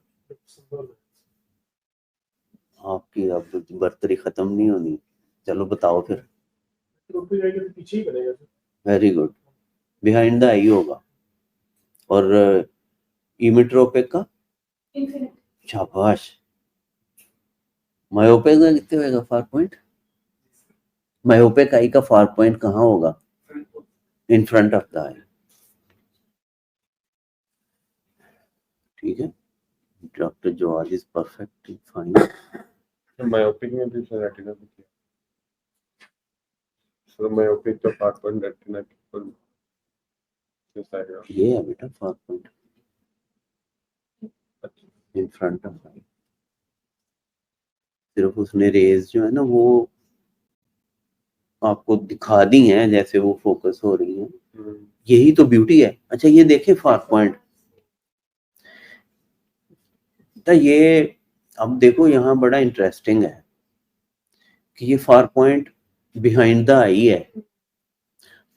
आपकी अब बर्तरी खत्म नहीं होनी। चलो बताओ फिर। ऊपर जाएगा तो पीछे ही बनेगा sir. Very good, behind the eye होगा। और इमेट्रोपिक का? infinite. शाबाश। मायोपिक का कितने होगा फार पॉइंट? मायोपिक आई का फार पॉइंट कहाँ होगा? In front of the eye. ठीक है, doctor Jawad is perfect fine. Myopic में भी सर रेटिना भी किया। सर मायोपिक का फार पॉइंट रेटिना के ऊपर किस आएगा? ये है बेटा far point in front of eye. सिर्फ उसने रेज जो है ना वो आपको दिखा दी हैं जैसे वो फोकस हो रही हैं, यही तो ब्यूटी है। अच्छा ये देखें फार पॉइंट, तो ये अब देखो यहाँ बड़ा इंटरेस्टिंग है कि ये फार पॉइंट बिहाइंड द आई है,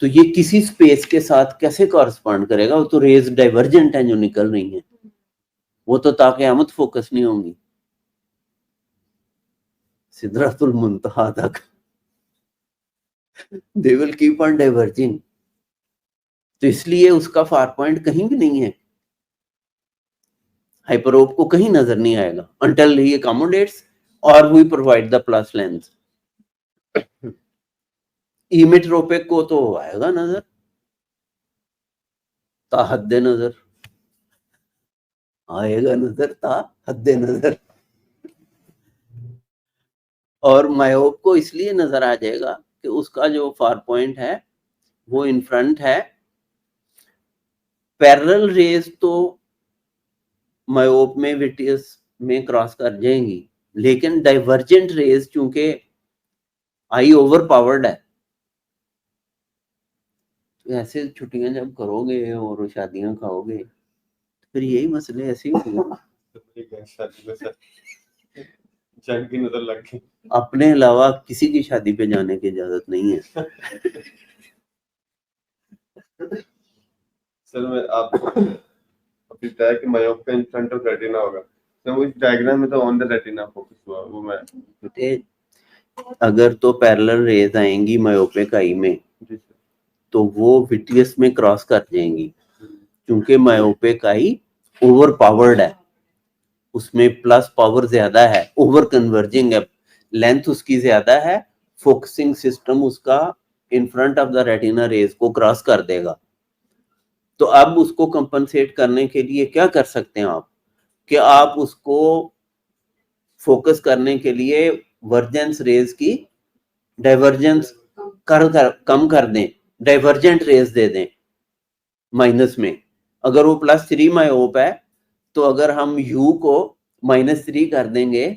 तो ये किसी स्पेस के साथ कैसे कॉरस्पॉन्ड करेगा? वो तो रेज डाइवर्जेंट है जो निकल रही हैं, वो तो ताक़यामत फोकस नहीं होंगी सिदरतुल मुंतहा तक, they will keep on diverging. तो इसलिए उसका फार पॉइंट कहीं भी नहीं है, हाइपरोप को कहीं नजर नहीं आएगा until he accommodates or we provide the plus lens। इमेट्रोपिक को तो आएगा नजर, ता हद्दे नजर आएगा नजर, ता हद्दे नजर। और मायोप को इसलिए नजर आ जाएगा कि उसका जो फार पॉइंट है वो इन फ्रंट है। पैरेलल रेज तो मायोप में विटियस में क्रॉस कर जाएंगी, लेकिन डाइवर्जेंट रेज चूंकि आई ओवर पावर्ड है, तो ऐसे छुट्टियां जब करोगे और शादियां खाओगे तो फिर यही मसले ऐसे ही होंगे। शादी में सर जान की नजर लग गई। अपने अलावा किसी की शादी पे जाने की इजाजत नहीं है। सर मैं आपको अभी तय कि मायोप का इन फ्रंट ऑफ रेटिना होगा, तो वो इस डायग्राम में तो ऑन द रेटिना फोकस हुआ, वो मैं बेटे अगर तो पैरेलल रेज आएंगी मायोपिक आई में जी सर। तो वो विटियस में क्रॉस कर जाएंगी, क्योंकि मायोपिक आई ओवर पावर्ड है, उसमें प्लस पावर ज्यादा है, ओवर कन्वर्जिंग है, लेंथ उसकी ज्यादा है, फोकसिंग सिस्टम उसका in front of the retina rays को क्रॉस कर देगा। तो अब उसको कंपनसेट करने के लिए क्या कर सकते हैं आप कि आप उसको फोकस करने के लिए वर्जेंस रेज की डाइवर्जेंस कम कर दें, डाइवर्जेंट रेज दे दें माइनस में। अगर वो +3 मायोप है तो अगर हम u को -3 कर देंगे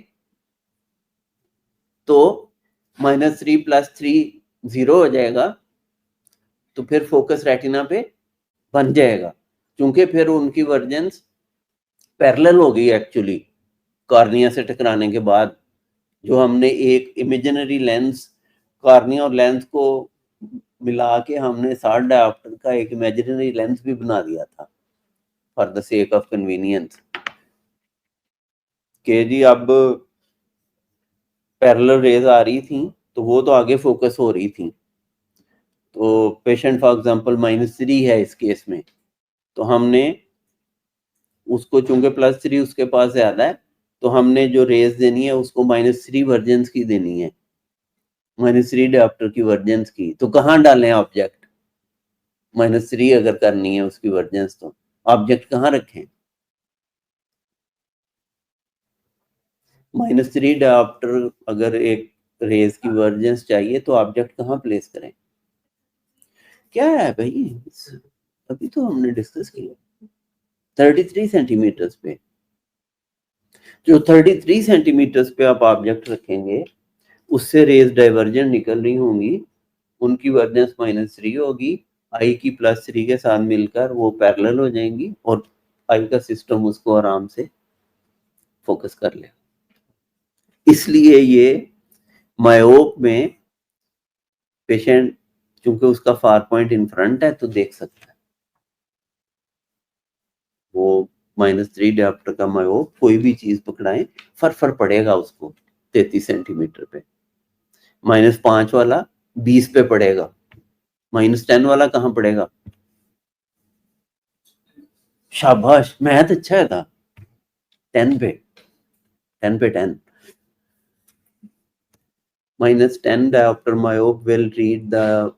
तो -3 + 3 0 हो जाएगा, तो फिर फोकस रेटिना पे बन जाएगा, क्योंकि फिर उनकी वर्जेंस पैरेलल हो गई एक्चुअली कॉर्निया से टकराने के बाद। जो हमने एक इमेजिनरी लेंस कॉर्निया और लेंस को मिला के हमने 60 डायोप्टर का एक इमेजिनरी लेंस भी बना दिया था for the sake of convenience के जी अब पैरेलल रेज आ रही थी तो वो तो आगे फोकस हो रही थी। तो पेशेंट फॉर एग्जांपल -3 है इस केस में, तो हमने उसको चूंकि +3 उसके पास ज्यादा है तो हमने जो रेज देनी है उसको -3 वर्जेंस की देनी है, -3 डायोप्टर की वर्जेंस की। तो कहाँ डालें ऑब्जेक्ट? -3 अगर करनी है उसकी वर्जेंस तो ऑब्जेक्ट कहाँ रखें? -3 डायोप्टर अगर एक रेज की वर्जेंस चाहिए तो ऑब्जेक्ट कहाँ प्लेस करें? क्या है भाई, अभी तो हमने डिस्कस किया 33 सेंटीमीटर पे। जो 33 सेंटीमीटर्स पे आप ऑब्जेक्ट रखेंगे उससे रेज डाइवर्जेंट निकल रही होंगी, उनकी वर्जेंस -3 होगी, आई की +3 के साथ मिलकर वो पैरेलल हो जाएंगी और आई का सिस्टम उसको आराम से फोकस कर ले। इसलिए ये मायोप में पेशेंट क्योंकि उसका फार पॉइंट इन फ्रंट है तो देख सकता है। वो -3 डायोप्टर का मायोप कोई भी चीज पकड़ाएं फर पड़ेगा उसको 33 सेंटीमीटर पे। -5 वाला 20 पे पड़ेगा, -10 वाला कहाँ पड़ेगा? शाबाश, मैथ अच्छा है था। 10 पे 10 -10 diopter myope will read the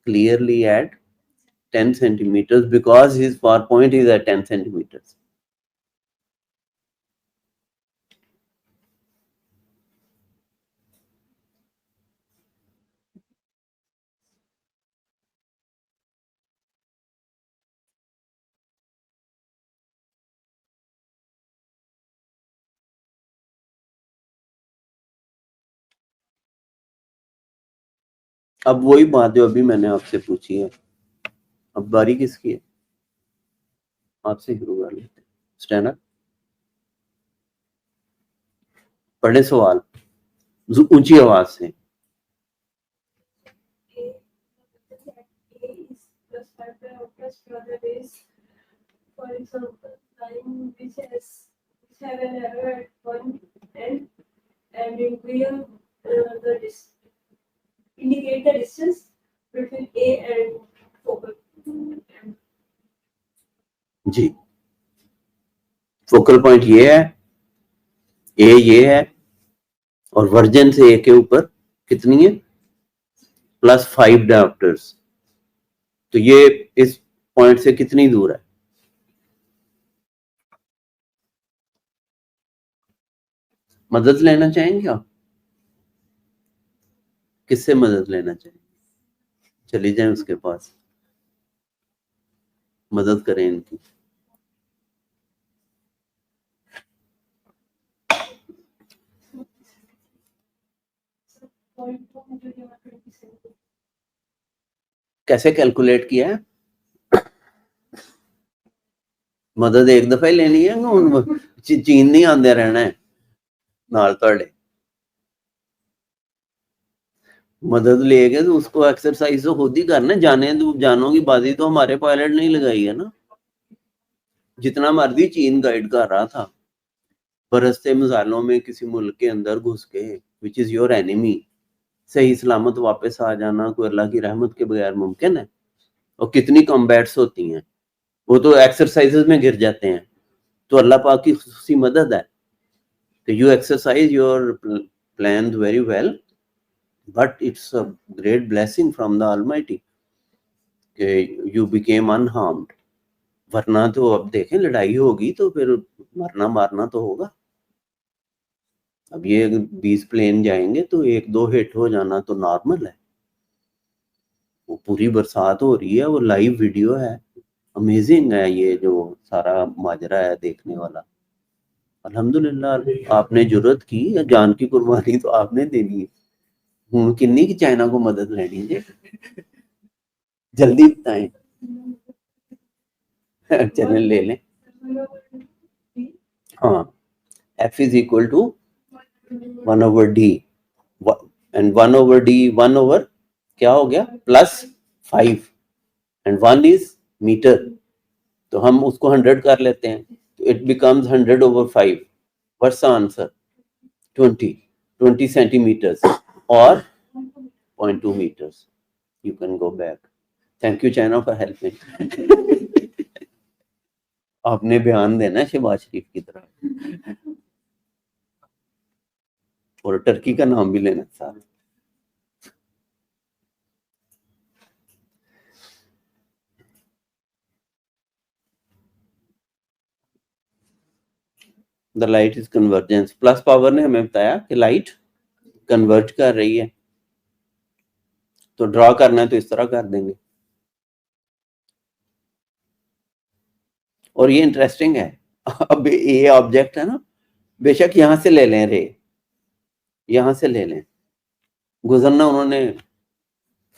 clearly at 10 centimeters because his far point is at 10 centimeters. अब वही बात जो अभी मैंने आपसे पूछी है, अब बारी किसकी है? आपसे शुरू कर लेते हैं। स्टैंड अप, पढ़े सवाल ऊंची आवाज से। For example, line which have an error at one end and it will indicate the distance between A and focal. जी, फोकल पॉइंट ये है, ए ये है और वर्जन से ए के ऊपर कितनी है? +5 डायोप्टर्स। तो ये इस पॉइंट से कितनी दूर है? मदद लेना चाहेंगे आप? किससे मदद लेना चाहेंगे? चली जाएं उसके पास, मदद करें इनकी। कैसे कैलकुलेट किया है? मदद एक दफा ही लेनी है, चीन नहीं आंदे रहना है नाल तुहाडे। मदद लेके तो उसको एक्सरसाइज तो खुद ही करना, जानों की बाजी तो हमारे पायलट नहीं लगाई है ना। जितना मर्जी चीन गाइड कर रहा था, बरसते मिसाइलों में किसी मुल्क के अंदर घुस के, विच इज योर एनिमी, सही सलामत वापस आ जाना कोई अल्लाह की रहमत के बगैर मुमकिन है? और कितनी कॉम्बैट्स होती हैं, वो तो एक्सरसाइजेस में गिर जाते हैं। तो अल्लाह पाक की खुसूसी मदद है। तो you exercise your plan very well, but it's a great blessing from the Almighty कि you became unharmed। वरना तो अब देखें लड़ाई होगी तो फिर मरना मारना तो होगा। अब ये 20 प्लेन जाएंगे तो 1-2 हिट हो जाना तो नॉर्मल है। वो पूरी बरसात हो रही है, वो लाइव वीडियो है, अमेजिंग है ये जो सारा माजरा है देखने वाला। अल्हम्दुलिल्लाह आपने जुर्रत की, जान की कुर्बानी तो आपने देनी है। हूं किन्नी की चाइना को मदद लेनी है? जल्दी बताएं। चलें ले लें। हाँ, F is equal to 1/d and 1/d 1 over क्या हो गया? +5 and 1 is मीटर, तो हम उसको 100 कर लेते हैं, तो it becomes 100/5। What's the answer? 20 centimeters or 0.2 meters. You can go back. Thank you China for helping। आपने बयान देना है शहबाज शरीफ की तरह, और टर्की का नाम भी लेना साथ। The light is convergence. Plus power ने हमें बताया कि लाइट कन्वर्ज कर रही है, तो ड्रॉ करना है तो इस तरह कर देंगे। और ये इंटरेस्टिंग है, अब ये ऑब्जेक्ट है ना, बेशक यहाँ से ले लें रे, यहाँ से ले लें, गुजरना उन्होंने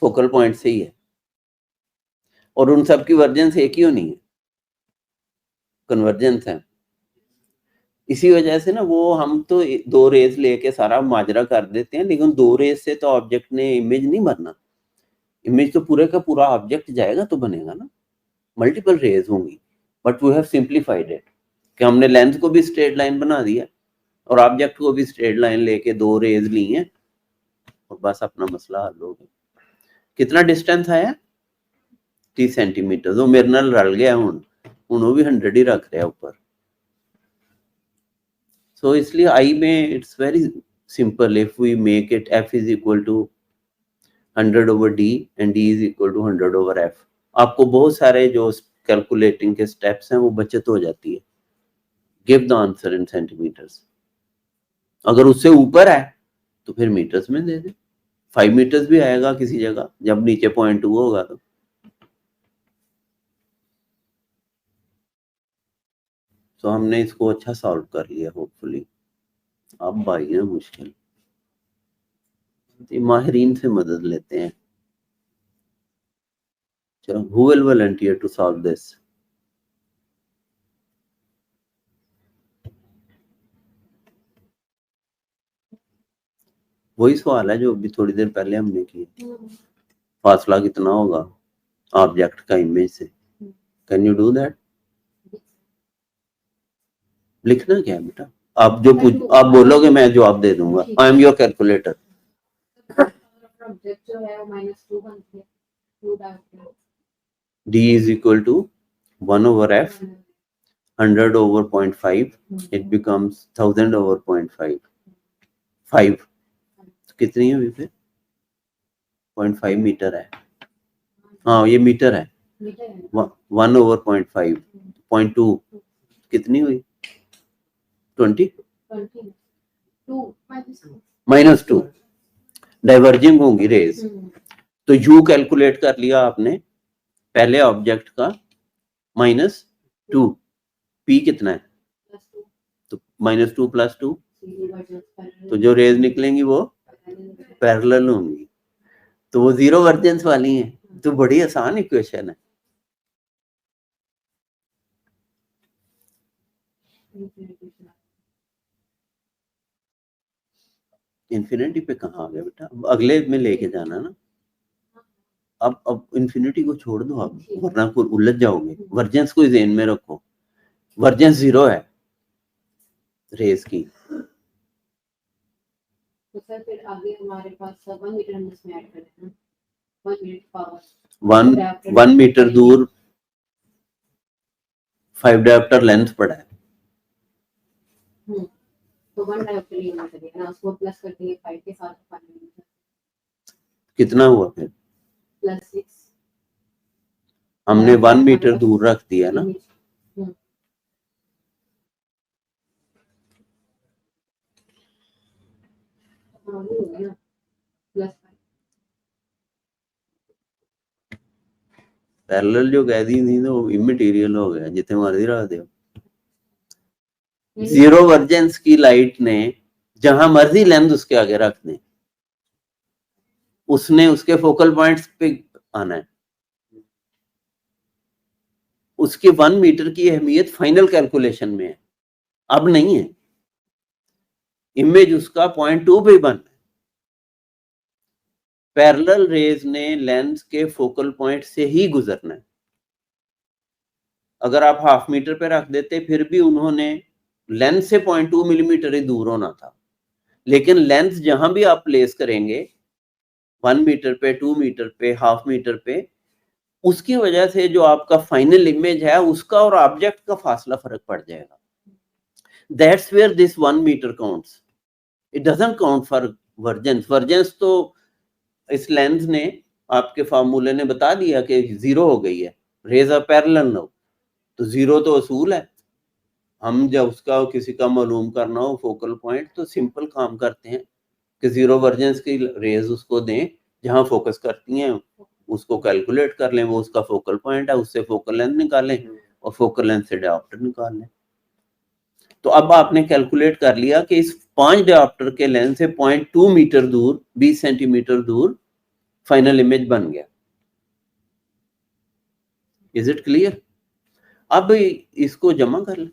फोकल पॉइंट से ही है, और उन सब की वर्जेंस एक ही होनी है, कन्वर्जेंस है। इसी वजह से ना वो हम तो 2 रेज लेके सारा माजरा कर देते हैं, लेकिन 2 रेज से तो ऑब्जेक्ट ने इमेज नहीं बनना, इमेज तो पूरे का पूरा ऑब्जेक्ट जाएगा तो बनेगा ना, मल्टीपल रेज होंगी। But we have simplified it कि हमने लेंथ को भी स्ट्रेट लाइन बना दिया और ऑब्जेक्ट को भी स्ट्रेट लाइन लेके 2 रेज ली हैं और बस अपना मसला हल हो गया। कितना डिस्टेंस आया? 30 सेंटीमीटर। तो मेरे नाल रल गया हूं वो भी 100 ही रख रहा है ऊपर। सो इसलिए I mean it's very simple, if we make it f is equal to 100/d and d is equal to 100/f, आपको बहुत सारे जो कैलकुलेटिंग के स्टेप्स हैं वो बचत हो जाती है। Give the answer in centimetres. अगर उससे ऊपर है तो फिर मीटर्स में दे दे, 5 मीटर्स भी आएगा किसी जगह जब नीचे 0.2 होगा तो। तो हमने इसको अच्छा सॉल्व कर लिया होपफुली। अब भाई है मुश्किल, माहिरीन से मदद लेते हैं। चलो, who will volunteer to solve this? वही सवाल है जो अभी थोड़ी देर पहले हमने किया, फासला कितना होगा ऑब्जेक्ट का इमेज से। Can you do that? लिखना क्या है बेटा? आप जो आप बोलोगे मैं जवाब दे दूंगा। I am your calculator. Object जो है वो -2 बनती है, 2 direct d is equal to 1/f, 100/0.5, it becomes 1000/0.5, 5 तो कितनी है फिर? 0.5 मीटर है। हाँ ये मीटर है। 1/0.5, 0.2 कितनी हुई? 20 -2 डाइवर्जिंग होंगी रेज। तो u कैलकुलेट कर लिया आपने पहले ऑब्जेक्ट का -2, p कितना है? तो -2 + 2, तो जो रेज निकलेंगी वो पैरेलल होंगी, तो वो 0 वर्जेंस वाली हैं। तो बड़ी आसान इक्वेशन है। इन्फिनिटी पे कहाँ आ गया बेटा? अगले में लेके जाना ना। अब इन्फिनिटी को छोड़ दो आप, वरना को उलझ जाओगे। वर्जेंस को ज़हन में रखो, वर्जेंस 0 है रेस की। तो सर फिर आगे हमारे पास 1 मीटर हम इसमें ऐड कर देना, 1 मीटर पावर 1 मीटर दूर 5 डायोप्टर लेंथ पड़ा है। तो 1 डायोप्टर लेना पड़ेगा ना, उसको प्लस कर देंगे 5 के साथ, 5 मीटर कितना हुआ फिर? +6 हमने 1 मीटर दूर रख दिया ना। पैरेलल जो कह दी थी तो इमटेरियल हो गया, जितने मर्जी रख दो। 0 वर्जेंस की लाइट ने जहां मर्जी लेंथ उसके आगे रख दें, उसने उसके फोकल पॉइंट्स पे आना है। उसके 1 मीटर की अहमियत फाइनल कैलकुलेशन में है, अब नहीं है। इमेज उसका 0.2 पे बन है। पैरेलल रेज ने लेंस के फोकल पॉइंट से ही गुजरना है। अगर आप 0.5 मीटर पे रख देते फिर भी उन्होंने लेंस से 0.2 मिलीमीटर ही दूर होना था, लेकिन लेंस जहां भी आप प्लेस करेंगे 1 मीटर पे, 2 मीटर पे, 0.5 मीटर पे, उसकी वजह से जो आपका फाइनल इमेज है उसका और ऑब्जेक्ट का फासला फर्क पड़ जाएगा। That's where this 1 metre counts, it doesn't count for vergence. Vergence तो इस लेंस ने आपके फार्मूले ने बता दिया कि 0 हो गई है, रेज आर पैरेलल नाउ, तो 0 तो असूल है। हम जब उसका किसी का मालूम करना हो फोकल पॉइंट तो सिंपल काम करते हैं कि 0 वर्जेंस की रेज उसको दें, जहां फोकस करती हैं उसको कैलकुलेट कर लें, वो उसका फोकल पॉइंट है, उससे फोकल लेंथ निकालें और फोकल लेंथ से डायोप्टर निकाल लें। तो अब आपने कैलकुलेट कर लिया कि इस 5 डायोप्टर के लेंस से 0.2 मीटर दूर, 20 सेंटीमीटर दूर फाइनल इमेज बन गया। Is it clear? अब इसको जमा कर लें।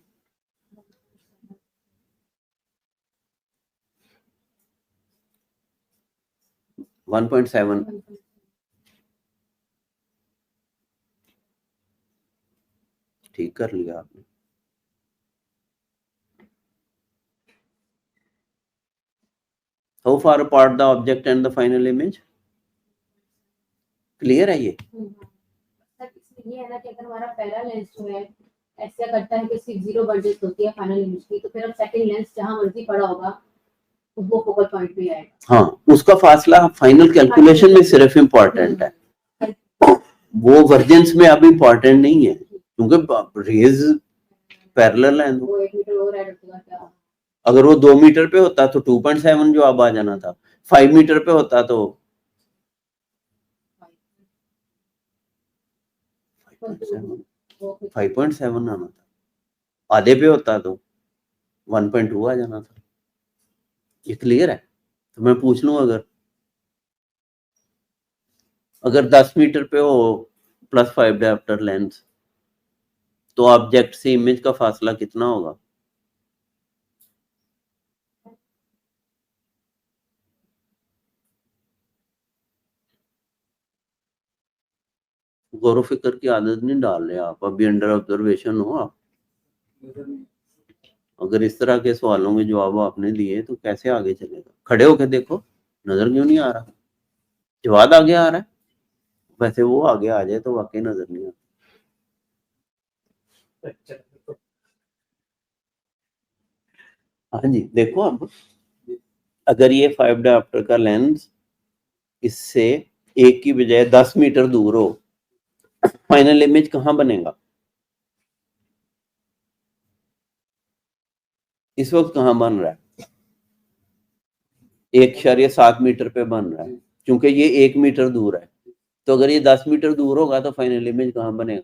वन 1.7 ठीक कर लिया आपने। How far apart the object and the final image? Clear है ये? सर इसमें ये है ना कि अगर हमारा पहला लेंस जो है ऐसा करता है कि सिर्फ 0 बर्जेस होती है फाइनल इमेज की, तो फिर अब सेकंड लेंस जहां मर्जी पड़ा होगा तो वो फोकल पॉइंट पे आएगा। हाँ, उसका फासला फाइनल कैलकुलेशन में सिर्फ इम्पोर्टेंट है, वो वर्जन्स में अब इम्पोर्टेंट नहीं है, क्योंकि रेज पैरेलल है। वो 1 मीटर और ऐड होगा क्या? अगर वो 2 मीटर पे होता तो 2.7 जो अब आ जाना था, 5 मीटर पे होता तो 5.7 आना था, आधे पे होता तो 1.2 आ जाना था। ये क्लियर है? तो मैं पूछ लूं, अगर 10 मीटर पे हो +5 डायोप्टर लेंस, तो ऑब्जेक्ट से इमेज का फासला कितना होगा? गौर फिक्र की आदत नहीं डाल रहे आप, अभी अंडर ऑब्जर्वेशन हो आप। अगर इस तरह के सवालों के जवाब आपने दिए तो कैसे आगे चलेगा? खड़े होके देखो, नजर क्यों नहीं आ रहा? जवाब आगे आ रहा है, वैसे वो आगे आ जाए तो वाकई नजर नहीं आता। हाँ जी, देखो अब अगर ये 5 डायोप्टर का लेंस इससे एक की बजाय 10 मीटर दूर हो, फाइनल इमेज कहाँ बनेगा? इस वक्त कहाँ बन रहा है? 1.7 मीटर पे बन रहा है, क्योंकि ये 1 मीटर दूर है। तो अगर ये 10 मीटर दूर होगा तो फाइनल इमेज कहाँ बनेगा?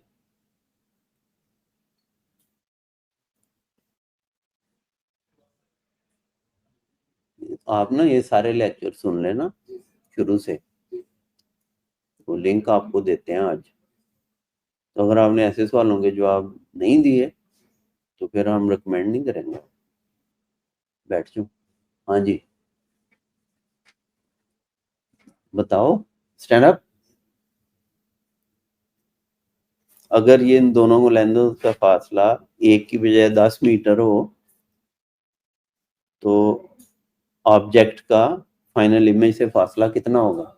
आप ना ये सारे लेक्चर सुन लेना शुरू से, वो लिंक आपको देते हैं आज। तो अगर आपने ऐसे सवालों के जवाब नहीं दिए तो फिर हम रिकमेंड नहीं करेंगे। बैठ जाओ। हाँ जी, बताओ, स्टैंड अप। अगर ये इन दोनों लेंसों का फासला 1 की बजाय 10 मीटर हो तो ऑब्जेक्ट का फाइनल इमेज से फासला कितना होगा?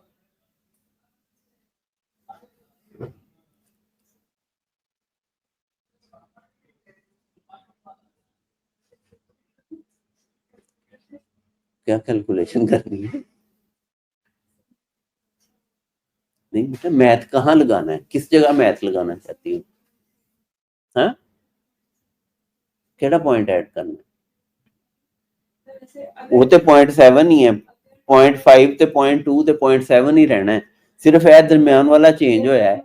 क्या कैलकुलेशन करनी है? नहीं बेटा, मैथ कहाँ लगाना है, किस जगह मैथ लगाना चाहती हूँ? हाँ, केड़ा पॉइंट ऐड करना है? वो तो 0.7 ही है, 0.5 ते 0.2 ते 0.7 ही रहना है। सिर्फ ਇਹ दरम्यान वाला चेंज होया है,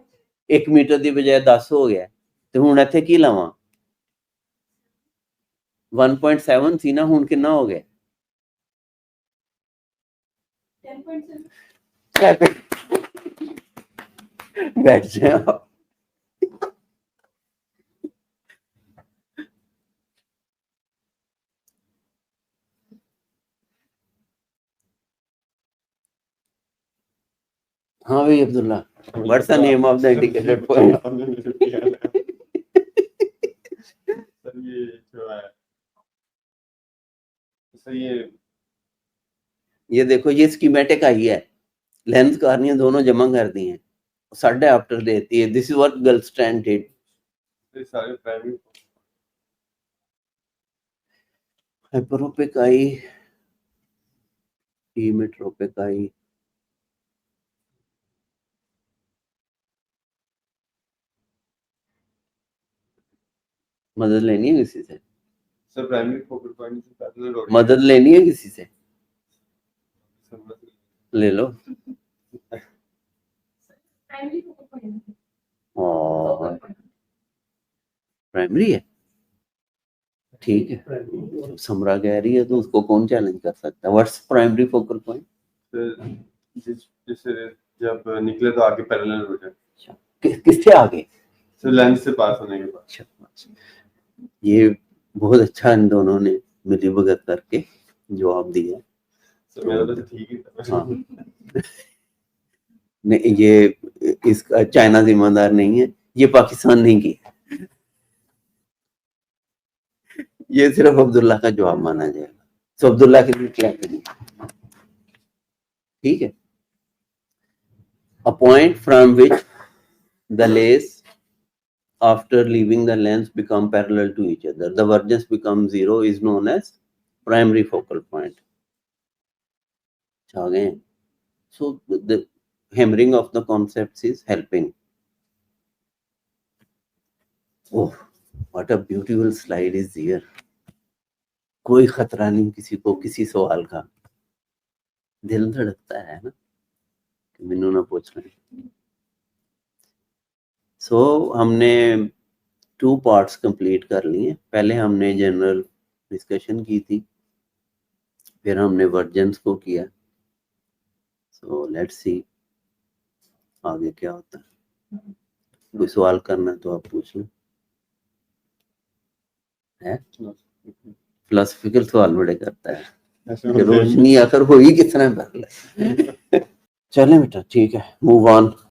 1 मीटर ਦੀ ਬਜਾਏ 10 ਹੋ ਗਿਆ ਤੇ ਹੁਣ ਇੱਥੇ ਕੀ ਲਾਵਾਂ? 1.7 ਸੀ ਨਾ, ਹੁਣ ਕਿੰਨਾ ਹੋ ਗਿਆ? 10.7 बैठ जाए आप। हाँ भाई Abdullah, what's the name of the indicated point? Sir ये जो है, सर ये देखो, ये स्कीमेटिक आई है, लेंस कार्नियां दोनों जमा कर दी हैं, साढ़े आफ्टर देती है। This is what Gullstrand did. सारे primary hyperopic eye, emmetropic eye, मदद लेनी है किसी से? सर प्राइमरी फोकल पॉइंट से पैरेलल और मदद लेनी है किसी से? ले लो। प्राइमरी फोकल पॉइंट और प्राइमरी है, ठीक है, primary. समरा कह रही है तो उसको कौन चैलेंज कर सकता है? What's primary focal point? जैसे जब निकले तो आगे पैरेलल हो जाए, किससे आगे? तो लेंस से पास होने के बाद। अच्छा, ये बहुत अच्छा इन दोनों ने मिली भगत करके जवाब दिया। तो मेरा तो ठीक ही था। हाँ नहीं, ये इसका चाइना जिम्मेदार नहीं है, ये पाकिस्तान नहीं की, ये सिर्फ अब्दुल्ला का जवाब माना जाएगा। तो अब्दुल्ला के लिए क्या करें? ठीक है, a point from which the lace after leaving the lens become parallel to each other, the divergence becomes zero, is known as primary focal point. Again, so the hammering of the concepts is helping. Oh, what a beautiful slide is here. कोई खतरा नहीं किसी को किसी सवाल का, दिल धड़कता है ना कि मैनू ना पूछ रहे। सो हमने 2 पार्ट्स कंप्लीट कर लिए। पहले हमने जनरल डिस्कशन की थी, फिर हमने वर्जन्स को किया। सो लेट्स सी आगे क्या होता है। कोई सवाल करना है तो आप पूछ लो। है फिलोसफिकल सवाल बड़े करता है कि रोशनी आकर होगी किस तरह। चलें बेटा, ठीक है, मूव ऑन।